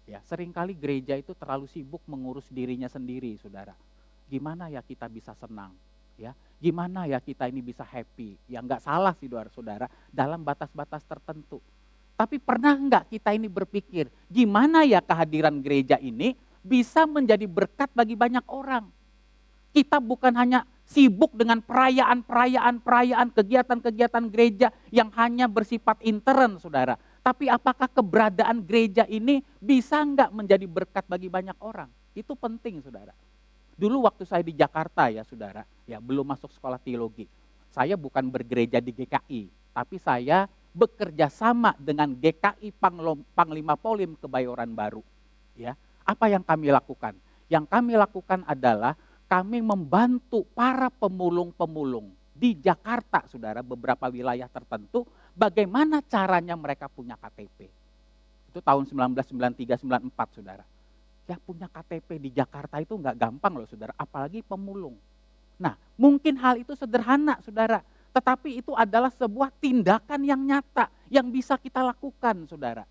S1: Ya, seringkali gereja itu terlalu sibuk mengurus dirinya sendiri, saudara. Gimana ya kita bisa senang? Ya, gimana ya kita ini bisa happy? Ya nggak salah sih saudara, dalam batas-batas tertentu. Tapi pernah nggak kita ini berpikir, gimana ya kehadiran gereja ini bisa menjadi berkat bagi banyak orang? Kita bukan hanya sibuk dengan perayaan-perayaan, kegiatan-kegiatan gereja yang hanya bersifat intern, saudara. Tapi apakah keberadaan gereja ini bisa nggak menjadi berkat bagi banyak orang? Itu penting, saudara. Dulu waktu saya di Jakarta ya saudara, ya belum masuk sekolah teologi. Saya bukan bergereja di GKI, tapi saya bekerja sama dengan GKI Panglima Polim Kebayoran Baru. Ya, apa yang kami lakukan? Yang kami lakukan adalah kami membantu para pemulung-pemulung di Jakarta, saudara, beberapa wilayah tertentu, bagaimana caranya mereka punya KTP. Itu tahun 1993-94, saudara. Ya punya KTP di Jakarta itu nggak gampang loh saudara, apalagi pemulung. Nah mungkin hal itu sederhana saudara, tetapi itu adalah sebuah tindakan yang nyata, yang bisa kita lakukan saudara.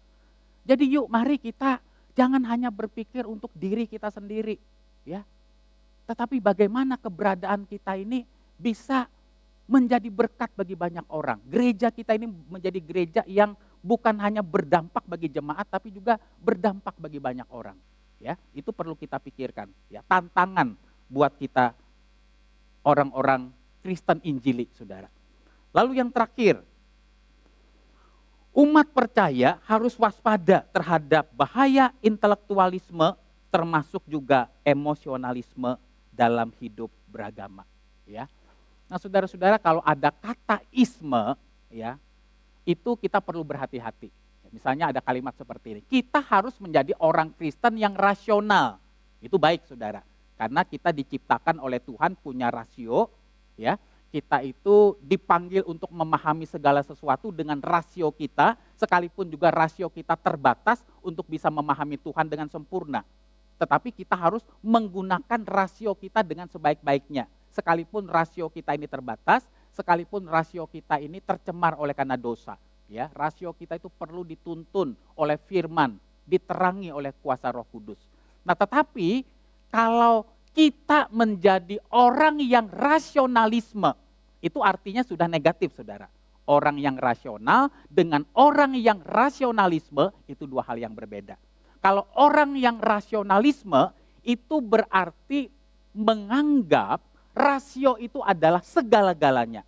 S1: Jadi yuk mari kita jangan hanya berpikir untuk diri kita sendiri, ya. Tetapi bagaimana keberadaan kita ini bisa menjadi berkat bagi banyak orang. Gereja kita ini menjadi gereja yang bukan hanya berdampak bagi jemaat, tapi juga berdampak bagi banyak orang. Ya, itu perlu kita pikirkan. Ya, tantangan buat kita orang-orang Kristen Injili, saudara. Lalu yang terakhir, umat percaya harus waspada terhadap bahaya intelektualisme, termasuk juga emosionalisme dalam hidup beragama. Ya, nah saudara-saudara kalau ada kata isme, ya, itu kita perlu berhati-hati. Misalnya ada kalimat seperti ini, kita harus menjadi orang Kristen yang rasional. Itu baik saudara, karena kita diciptakan oleh Tuhan punya rasio, ya. Kita itu dipanggil untuk memahami segala sesuatu dengan rasio kita, sekalipun juga rasio kita terbatas untuk bisa memahami Tuhan dengan sempurna. Tetapi kita harus menggunakan rasio kita dengan sebaik-baiknya. Sekalipun rasio kita ini terbatas, sekalipun rasio kita ini tercemar oleh karena dosa. Ya, rasio kita itu perlu dituntun oleh firman, diterangi oleh kuasa Roh Kudus. Nah, tetapi kalau kita menjadi orang yang rasionalisme, itu artinya sudah negatif, saudara. Orang yang rasional dengan orang yang rasionalisme itu dua hal yang berbeda. Kalau orang yang rasionalisme itu berarti menganggap rasio itu adalah segala-galanya.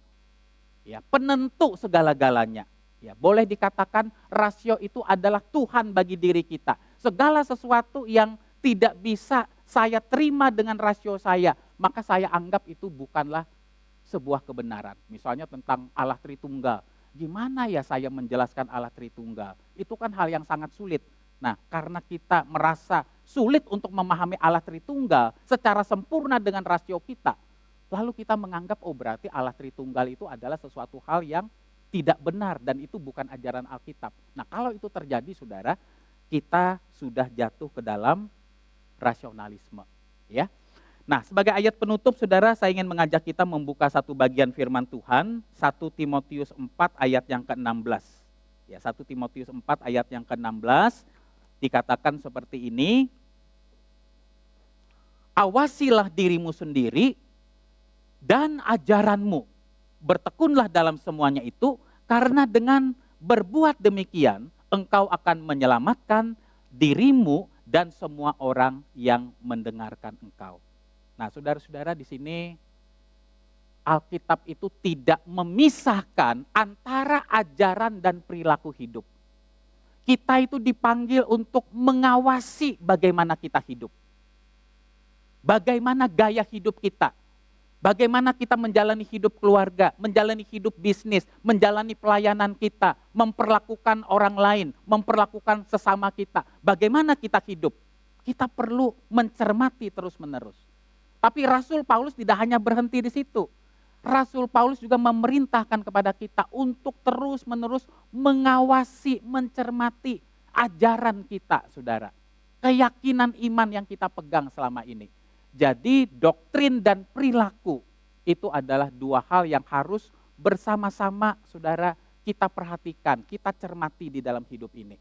S1: Ya, penentu segala-galanya. Ya, boleh dikatakan rasio itu adalah Tuhan bagi diri kita. Segala sesuatu yang tidak bisa saya terima dengan rasio saya, maka saya anggap itu bukanlah sebuah kebenaran. Misalnya tentang Allah Tritunggal. Gimana ya saya menjelaskan Allah Tritunggal? Itu kan hal yang sangat sulit. Nah, karena kita merasa sulit untuk memahami Allah Tritunggal secara sempurna dengan rasio kita, lalu kita menganggap oh berarti Allah Tritunggal itu adalah sesuatu hal yang tidak benar dan itu bukan ajaran Alkitab. Nah kalau itu terjadi saudara, kita sudah jatuh ke dalam rasionalisme. Ya. Nah sebagai ayat penutup saudara, saya ingin mengajak kita membuka satu bagian firman Tuhan, 1 Timotius 4 ayat yang ke-16. Ya, 1 Timotius 4 ayat yang ke-16 dikatakan seperti ini, awasilah dirimu sendiri dan ajaranmu. Bertekunlah dalam semuanya itu, karena dengan berbuat demikian, engkau akan menyelamatkan dirimu dan semua orang yang mendengarkan engkau. Nah saudara-saudara di sini, Alkitab itu tidak memisahkan antara ajaran dan perilaku hidup. Kita itu dipanggil untuk mengawasi bagaimana kita hidup. Bagaimana gaya hidup kita. Bagaimana kita menjalani hidup keluarga, menjalani hidup bisnis, menjalani pelayanan kita, memperlakukan orang lain, memperlakukan sesama kita. Bagaimana kita hidup? Kita perlu mencermati terus-menerus. Tapi Rasul Paulus tidak hanya berhenti di situ. Rasul Paulus juga memerintahkan kepada kita untuk terus-menerus mengawasi, mencermati ajaran kita, saudara. Keyakinan iman yang kita pegang selama ini. Jadi doktrin dan perilaku itu adalah dua hal yang harus bersama-sama saudara kita perhatikan, kita cermati di dalam hidup ini.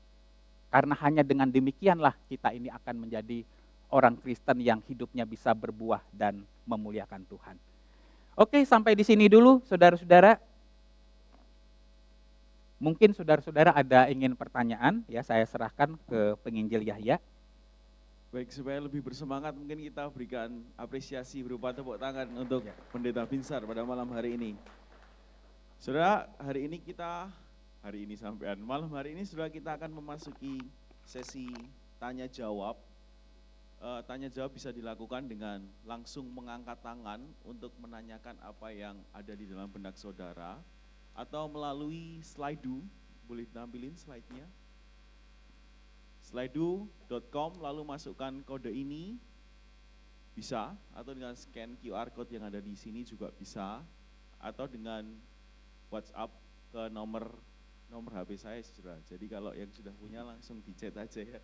S1: Karena hanya dengan demikianlah kita ini akan menjadi orang Kristen yang hidupnya bisa berbuah dan memuliakan Tuhan. Oke, sampai di sini dulu saudara-saudara. Mungkin saudara-saudara ada ingin pertanyaan, ya saya serahkan ke penginjil Yahya.
S2: Baik, supaya lebih bersemangat mungkin kita berikan apresiasi berupa tepuk tangan untuk Pendeta Binsar pada malam hari ini. Saudara, hari ini kita hari ini sampean. Malam hari ini sudah kita akan memasuki sesi tanya jawab. Tanya jawab bisa dilakukan dengan langsung mengangkat tangan untuk menanyakan apa yang ada di dalam benak saudara, atau melalui Slido. Boleh tampilin slide-nya. Slido.com, lalu masukkan kode ini, bisa, atau dengan scan QR code yang ada di sini juga bisa, atau dengan WhatsApp ke nomor HP saya sudah. Jadi kalau yang sudah punya langsung di-chat aja ya.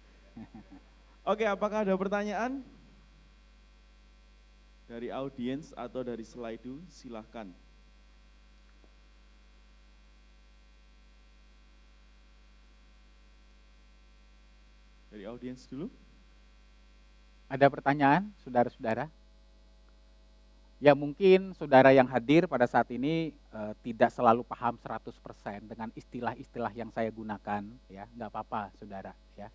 S2: Oke, apakah ada pertanyaan dari audiens atau dari Slido? Silahkan. Dari audiens dulu.
S1: Ada pertanyaan, saudara-saudara? Ya mungkin saudara yang hadir pada saat ini tidak selalu paham 100% dengan istilah-istilah yang saya gunakan, ya nggak apa-apa saudara, ya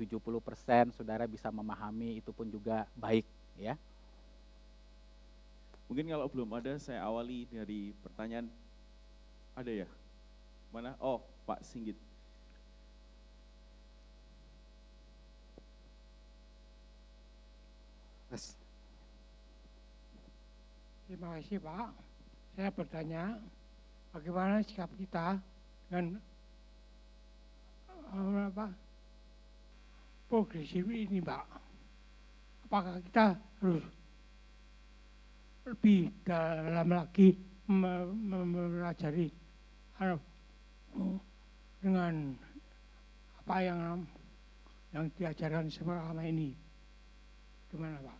S1: 70% saudara bisa memahami, itu pun juga baik, ya.
S2: Mungkin kalau belum ada, saya awali dari pertanyaan. Ada ya? Mana? Oh, Pak Singgit.
S3: Mas.
S4: Terima kasih Pak. Saya bertanya, bagaimana sikap kita dengan progresif ini Pak? Apakah kita harus lebih dalam lagi mempelajari dengan apa yang diajarkan selama ini? Gimana Pak?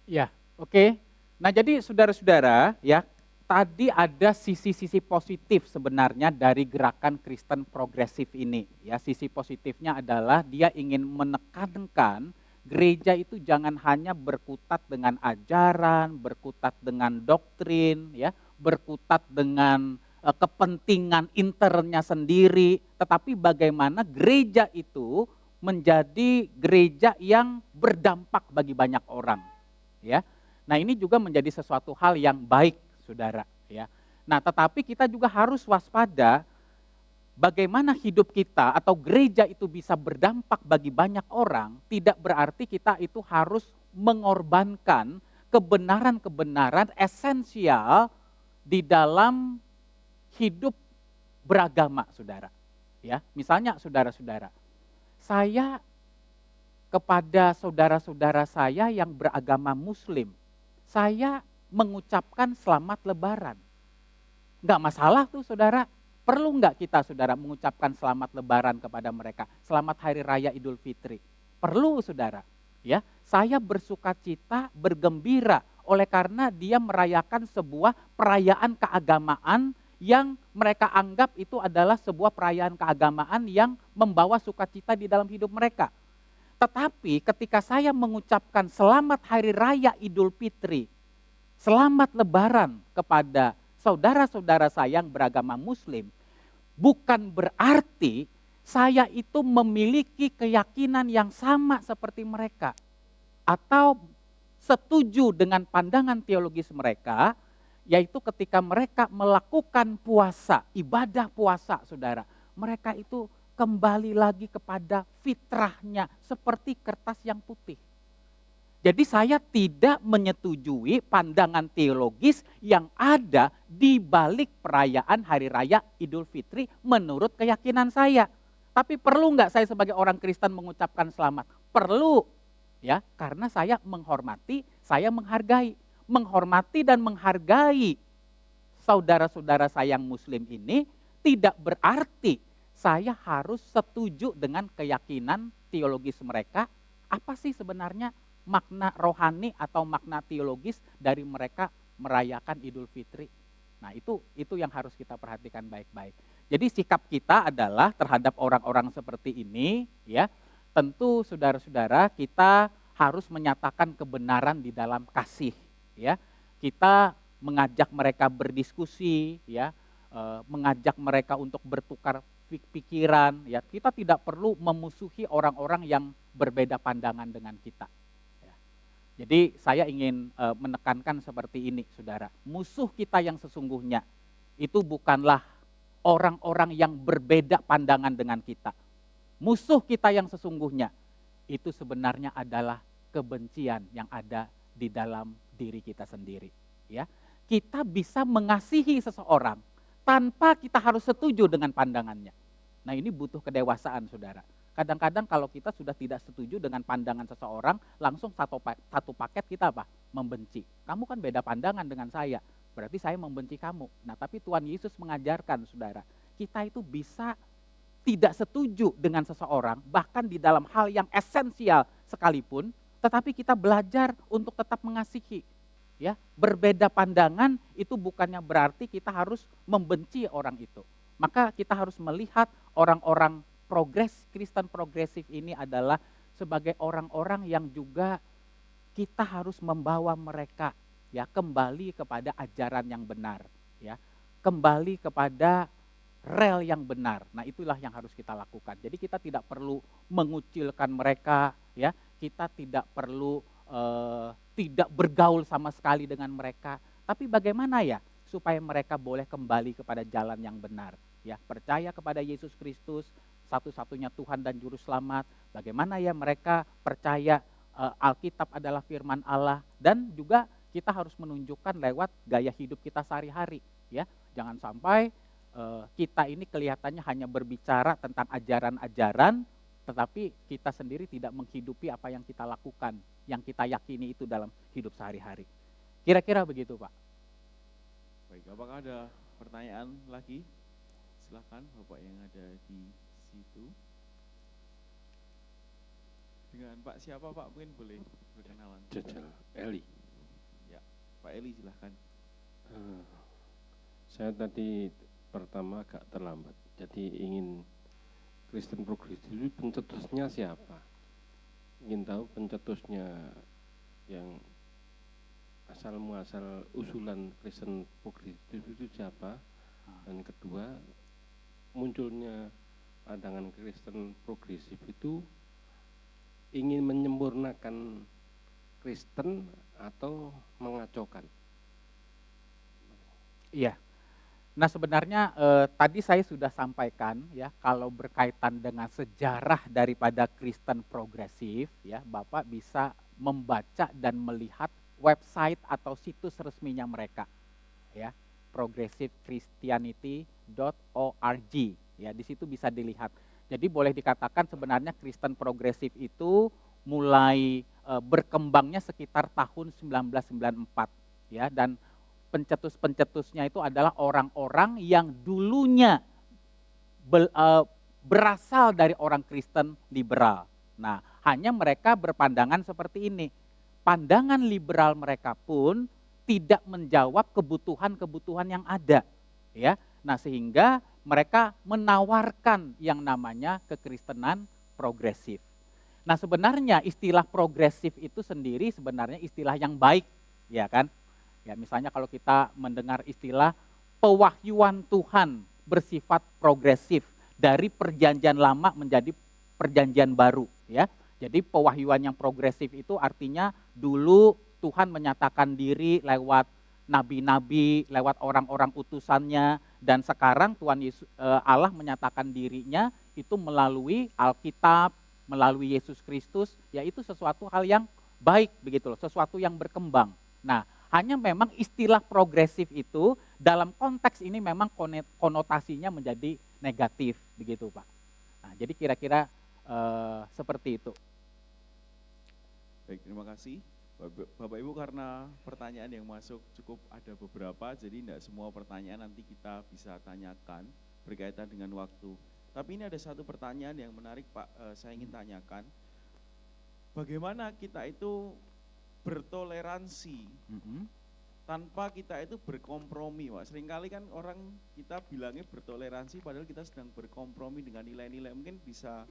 S1: Ya, oke. Nah jadi saudara-saudara, ya tadi ada sisi-sisi positif sebenarnya dari gerakan Kristen progresif ini. Ya, sisi positifnya adalah dia ingin menekankan gereja itu jangan hanya berkutat dengan ajaran, berkutat dengan doktrin, ya, berkutat dengan kepentingan internnya sendiri, tetapi bagaimana gereja itu menjadi gereja yang berdampak bagi banyak orang, ya. Nah, ini juga menjadi sesuatu hal yang baik, saudara, ya. Nah, tetapi kita juga harus waspada bagaimana hidup kita atau gereja itu bisa berdampak bagi banyak orang, tidak berarti kita itu harus mengorbankan kebenaran-kebenaran esensial di dalam hidup beragama, saudara. Ya, misalnya saudara-saudara, saya kepada saudara-saudara saya yang beragama Muslim, saya mengucapkan selamat lebaran. Enggak masalah tuh saudara, perlu enggak kita saudara mengucapkan selamat lebaran kepada mereka, selamat hari raya Idul Fitri. Perlu saudara, ya. Saya bersukacita, bergembira oleh karena dia merayakan sebuah perayaan keagamaan yang mereka anggap itu adalah sebuah perayaan keagamaan yang membawa sukacita di dalam hidup mereka. Tetapi ketika saya mengucapkan selamat hari raya Idul Fitri, selamat lebaran kepada saudara-saudara saya yang beragama Muslim, bukan berarti saya itu memiliki keyakinan yang sama seperti mereka, atau setuju dengan pandangan teologis mereka, yaitu ketika mereka melakukan puasa, ibadah puasa saudara, mereka itu kembali lagi kepada fitrahnya seperti kertas yang putih. Jadi saya tidak menyetujui pandangan teologis yang ada di balik perayaan Hari Raya Idul Fitri menurut keyakinan saya. Tapi perlu nggak saya sebagai orang Kristen mengucapkan selamat? Perlu, ya, karena saya menghormati, saya menghargai. Menghormati dan menghargai saudara-saudara saya yang Muslim ini tidak berarti saya harus setuju dengan keyakinan teologis mereka. Apa sih sebenarnya makna rohani atau makna teologis dari mereka merayakan Idul Fitri? Nah, itu yang harus kita perhatikan baik-baik. Jadi sikap kita adalah terhadap orang-orang seperti ini, ya. Tentu saudara-saudara kita harus menyatakan kebenaran di dalam kasih, ya. Kita mengajak mereka berdiskusi, ya, mengajak mereka untuk bertukar pikiran, ya. Kita tidak perlu memusuhi orang-orang yang berbeda pandangan dengan kita. Ya. Jadi saya ingin menekankan seperti ini, saudara. Musuh kita yang sesungguhnya itu bukanlah orang-orang yang berbeda pandangan dengan kita. Musuh kita yang sesungguhnya itu sebenarnya adalah kebencian yang ada di dalam diri kita sendiri. Ya, kita bisa mengasihi seseorang tanpa kita harus setuju dengan pandangannya. Nah, ini butuh kedewasaan, saudara. Kadang-kadang kalau kita sudah tidak setuju dengan pandangan seseorang, langsung satu paket kita apa? Membenci. Kamu kan beda pandangan dengan saya, berarti saya membenci kamu. Nah, tapi Tuhan Yesus mengajarkan, saudara, kita itu bisa tidak setuju dengan seseorang, bahkan di dalam hal yang esensial sekalipun, tetapi kita belajar untuk tetap mengasihi. Ya, berbeda pandangan itu bukannya berarti kita harus membenci orang itu. Maka kita harus melihat orang-orang Kristen progresif ini adalah sebagai orang-orang yang juga kita harus membawa mereka ya kembali kepada ajaran yang benar, ya, kembali kepada rel yang benar. Nah, itulah yang harus kita lakukan. Jadi kita tidak perlu mengucilkan mereka, ya, kita tidak perlu tidak bergaul sama sekali dengan mereka. Tapi bagaimana ya supaya mereka boleh kembali kepada jalan yang benar, ya, percaya kepada Yesus Kristus, satu-satunya Tuhan dan Juru Selamat. Bagaimana ya mereka percaya Alkitab adalah firman Allah, dan juga kita harus menunjukkan lewat gaya hidup kita sehari-hari, ya. Jangan sampai kita ini kelihatannya hanya berbicara tentang ajaran-ajaran, tetapi kita sendiri tidak menghidupi apa yang kita lakukan, yang kita yakini itu dalam hidup sehari-hari. Kira-kira begitu, Pak.
S2: Baik, apakah ada pertanyaan lagi? Silakan Bapak yang ada di situ. Dengan Pak siapa Pak? Mungkin boleh berkenalan.
S3: Jajal, Eli.
S2: Ya, Pak Eli silahkan.
S3: Saya tadi pertama agak terlambat, jadi ingin Kristen progresif itu pencetusnya siapa? Ingin tahu pencetusnya yang asal muasal usulan Kristen progresif itu siapa? Dan kedua, munculnya pandangan Kristen progresif itu ingin menyempurnakan Kristen atau mengacaukan?
S1: Iya. Nah, sebenarnya tadi saya sudah sampaikan ya, kalau berkaitan dengan sejarah daripada Kristen progresif ya, Bapak bisa membaca dan melihat website atau situs resminya mereka ya, progressivechristianity.org ya, di situ bisa dilihat. Jadi boleh dikatakan sebenarnya Kristen progresif itu mulai berkembangnya sekitar tahun 1994 ya, dan pencetus-pencetusnya itu adalah orang-orang yang dulunya berasal dari orang Kristen liberal. Nah, hanya mereka berpandangan seperti ini. Pandangan liberal mereka pun tidak menjawab kebutuhan-kebutuhan yang ada, ya. Nah, sehingga mereka menawarkan yang namanya kekristenan progresif. Nah, sebenarnya istilah progresif itu sendiri sebenarnya istilah yang baik, ya kan? Ya, misalnya kalau kita mendengar istilah pewahyuan Tuhan bersifat progresif dari perjanjian lama menjadi perjanjian baru, ya. Jadi pewahyuan yang progresif itu artinya dulu Tuhan menyatakan diri lewat nabi-nabi, lewat orang-orang utusannya, dan sekarang Tuhan Yesus, Allah menyatakan dirinya itu melalui Alkitab, melalui Yesus Kristus, yaitu sesuatu hal yang baik begitu loh, sesuatu yang berkembang. Nah, hanya memang istilah progresif itu dalam konteks ini memang konotasinya menjadi negatif begitu, Pak. Nah, jadi kira-kira seperti itu.
S2: Baik, terima kasih. Bapak Ibu, karena pertanyaan yang masuk cukup ada beberapa, jadi tidak semua pertanyaan nanti kita bisa tanyakan berkaitan dengan waktu. Tapi ini ada satu pertanyaan yang menarik, Pak, saya ingin tanyakan. Bagaimana kita itu bertoleransi tanpa kita itu berkompromi, Pak. Seringkali kan orang kita bilangnya bertoleransi padahal kita sedang berkompromi dengan nilai-nilai. Mungkin bisa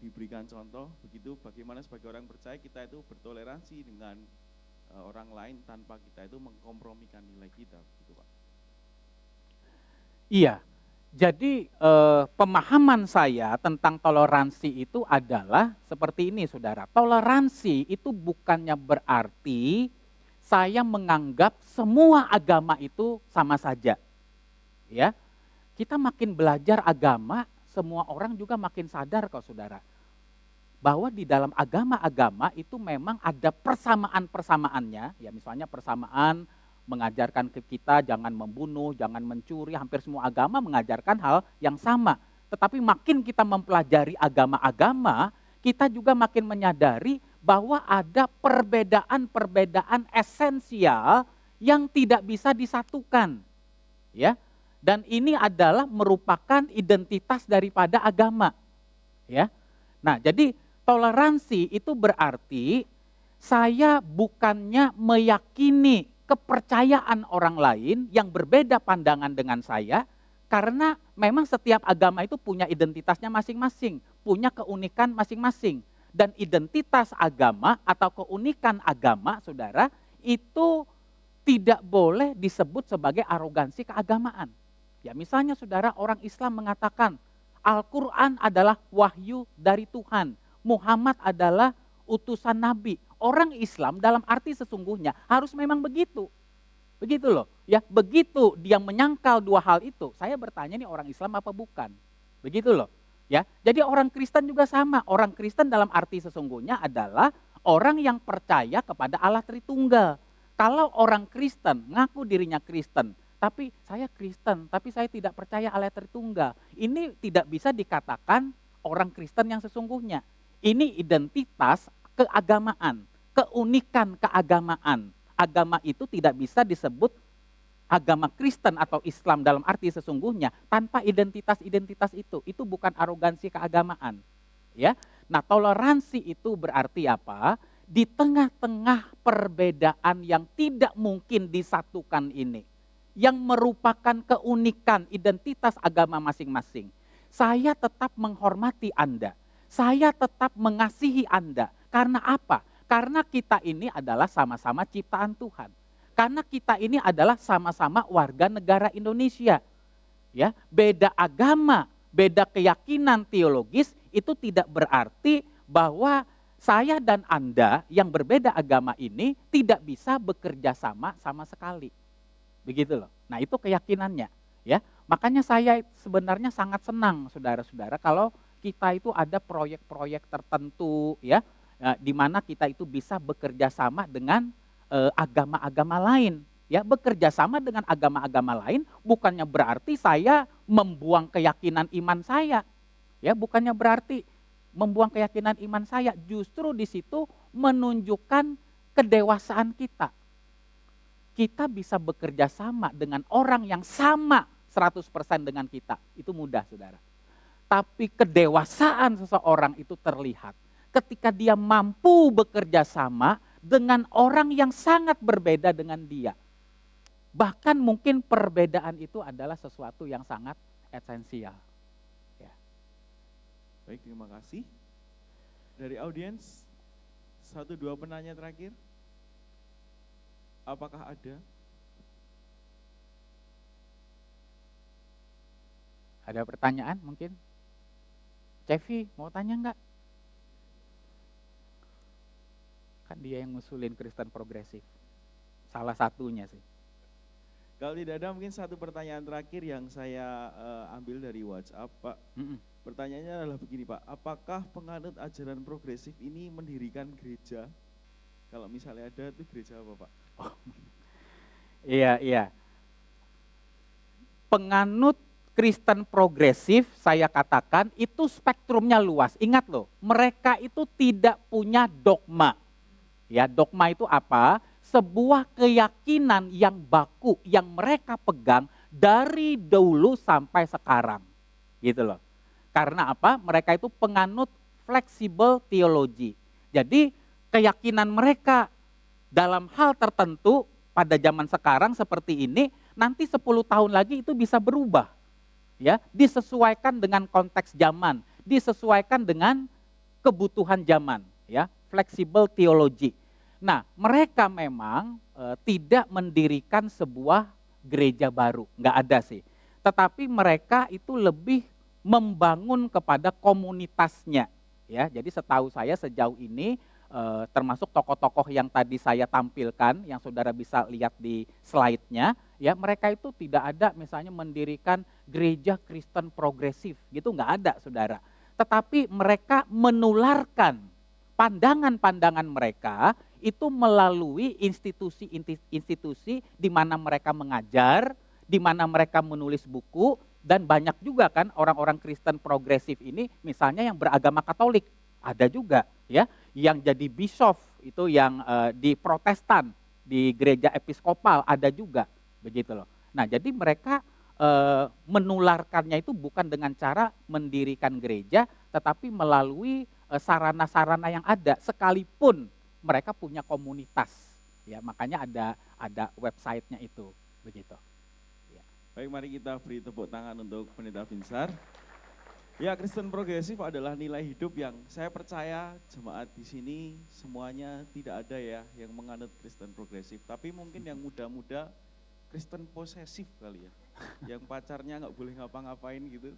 S2: diberikan contoh begitu, bagaimana sebagai orang percaya kita itu bertoleransi dengan orang lain tanpa kita itu mengkompromikan nilai kita, begitu, Pak.
S1: Iya, jadi pemahaman saya tentang toleransi itu adalah seperti ini, saudara. Toleransi itu bukannya berarti saya menganggap semua agama itu sama saja, ya. kita makin belajar agama, semua orang juga makin sadar kok saudara, bahwa di dalam agama-agama itu memang ada persamaan-persamaannya, ya misalnya persamaan mengajarkan ke kita jangan membunuh, jangan mencuri, hampir semua agama mengajarkan hal yang sama. Tetapi makin kita mempelajari agama-agama, kita juga makin menyadari bahwa ada perbedaan-perbedaan esensial yang tidak bisa disatukan. Ya. Dan ini adalah merupakan identitas daripada agama. Ya. Nah, jadi toleransi itu berarti saya bukannya meyakini kepercayaan orang lain yang berbeda pandangan dengan saya, karena memang setiap agama itu punya identitasnya masing-masing, punya keunikan masing-masing. Dan identitas agama atau keunikan agama, saudara, itu tidak boleh disebut sebagai arogansi keagamaan. Ya misalnya saudara, orang Islam mengatakan Al-Quran adalah wahyu dari Tuhan, Muhammad adalah utusan Nabi. Orang Islam dalam arti sesungguhnya harus memang begitu. Begitu loh, ya begitu dia menyangkal dua hal itu, saya bertanya nih orang Islam apa bukan? Begitu loh, ya. Jadi orang Kristen juga sama, orang Kristen dalam arti sesungguhnya adalah orang yang percaya kepada Allah Tritunggal. Kalau orang Kristen ngaku dirinya Kristen, tapi saya Kristen, tapi saya tidak percaya Allah Tritunggal, ini tidak bisa dikatakan orang Kristen yang sesungguhnya. Ini identitas keagamaan, keunikan keagamaan. Agama itu tidak bisa disebut agama Kristen atau Islam dalam arti sesungguhnya tanpa identitas-identitas itu. Itu bukan arogansi keagamaan. Ya. Nah, toleransi itu berarti apa? Di tengah-tengah perbedaan yang tidak mungkin disatukan ini, yang merupakan keunikan identitas agama masing-masing, saya tetap menghormati Anda. Saya tetap mengasihi Anda. Karena apa? Karena kita ini adalah sama-sama ciptaan Tuhan. Karena kita ini adalah sama-sama warga negara Indonesia. Ya, beda agama, beda keyakinan teologis itu tidak berarti bahwa saya dan Anda yang berbeda agama ini tidak bisa bekerja sama sama sekali. Begitu loh. Nah, itu keyakinannya, ya. Makanya saya sebenarnya sangat senang saudara-saudara kalau kita itu ada proyek-proyek tertentu, ya. Di mana kita itu bisa bekerja sama dengan agama-agama lain. Ya, bekerja sama dengan agama-agama lain bukannya berarti saya membuang keyakinan iman saya. Ya, bukannya berarti membuang keyakinan iman saya. Justru di situ menunjukkan kedewasaan kita. Kita bisa bekerja sama dengan orang yang sama 100% dengan kita. Itu mudah, saudara. Tapi kedewasaan seseorang itu terlihat ketika dia mampu bekerja sama dengan orang yang sangat berbeda dengan dia. Bahkan mungkin perbedaan itu adalah sesuatu yang sangat esensial. Ya.
S2: Baik, terima kasih. Dari audiens, 1-2 penanya terakhir. Apakah ada?
S1: Ada pertanyaan mungkin? Cevi, mau tanya enggak? Kan dia yang ngusulin Kristen progresif. Salah satunya sih.
S2: Kalau tidak ada mungkin satu pertanyaan terakhir yang saya ambil dari WhatsApp, Pak. Pertanyaannya adalah begini, Pak. Apakah penganut ajaran progresif ini mendirikan gereja? Kalau misalnya ada, itu gereja apa, Pak?
S1: Oh. Iya. Penganut Kristen progresif, saya katakan itu spektrumnya luas. Ingat loh, mereka itu tidak punya dogma. Ya, dogma itu apa? Sebuah keyakinan yang baku, yang mereka pegang dari dulu sampai sekarang. Gitu loh. Karena apa? Mereka itu penganut fleksibel teologi. Jadi keyakinan mereka dalam hal tertentu pada zaman sekarang seperti ini, nanti 10 tahun lagi itu bisa berubah. Ya, disesuaikan dengan konteks zaman, disesuaikan dengan kebutuhan zaman, ya, fleksibel teologi. Nah, mereka memang tidak mendirikan sebuah gereja baru, nggak ada sih. Tetapi mereka itu lebih membangun kepada komunitasnya, ya. Jadi setahu saya sejauh ini termasuk tokoh-tokoh yang tadi saya tampilkan, yang saudara bisa lihat di slide-nya, ya mereka itu tidak ada misalnya mendirikan gereja Kristen progresif, gitu nggak ada saudara. Tetapi mereka menularkan pandangan-pandangan mereka itu melalui institusi-institusi di mana mereka mengajar, di mana mereka menulis buku, dan banyak juga kan orang-orang Kristen progresif ini misalnya yang beragama Katolik, ada juga ya, yang jadi bishop itu yang di Protestan, di gereja episkopal ada juga, begitu loh. Nah jadi mereka menularkannya itu bukan dengan cara mendirikan gereja, tetapi melalui sarana-sarana yang ada, sekalipun mereka punya komunitas, ya makanya ada websitenya itu, begitu. Ya.
S2: Baik, mari kita beri tepuk tangan untuk Pendeta Binsar. Ya, Kristen progresif adalah nilai hidup yang saya percaya jemaat di sini semuanya tidak ada ya yang menganut Kristen progresif. Tapi mungkin yang muda-muda Kristen posesif kali ya, yang pacarnya nggak boleh ngapa-ngapain gitu.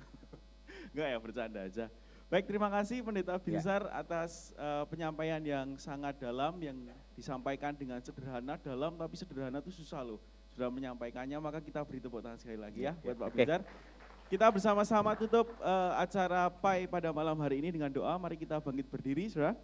S2: Enggak ya, bercanda aja. Baik, terima kasih Pendeta Binsar atas penyampaian yang sangat dalam, yang disampaikan dengan sederhana, dalam tapi sederhana itu susah loh. Sudah menyampaikannya, maka kita beri tepuk tangan sekali lagi ya buat Pak Binsar. Kita bersama-sama tutup acara PAI pada malam hari ini dengan doa. Mari kita bangkit berdiri, saudara.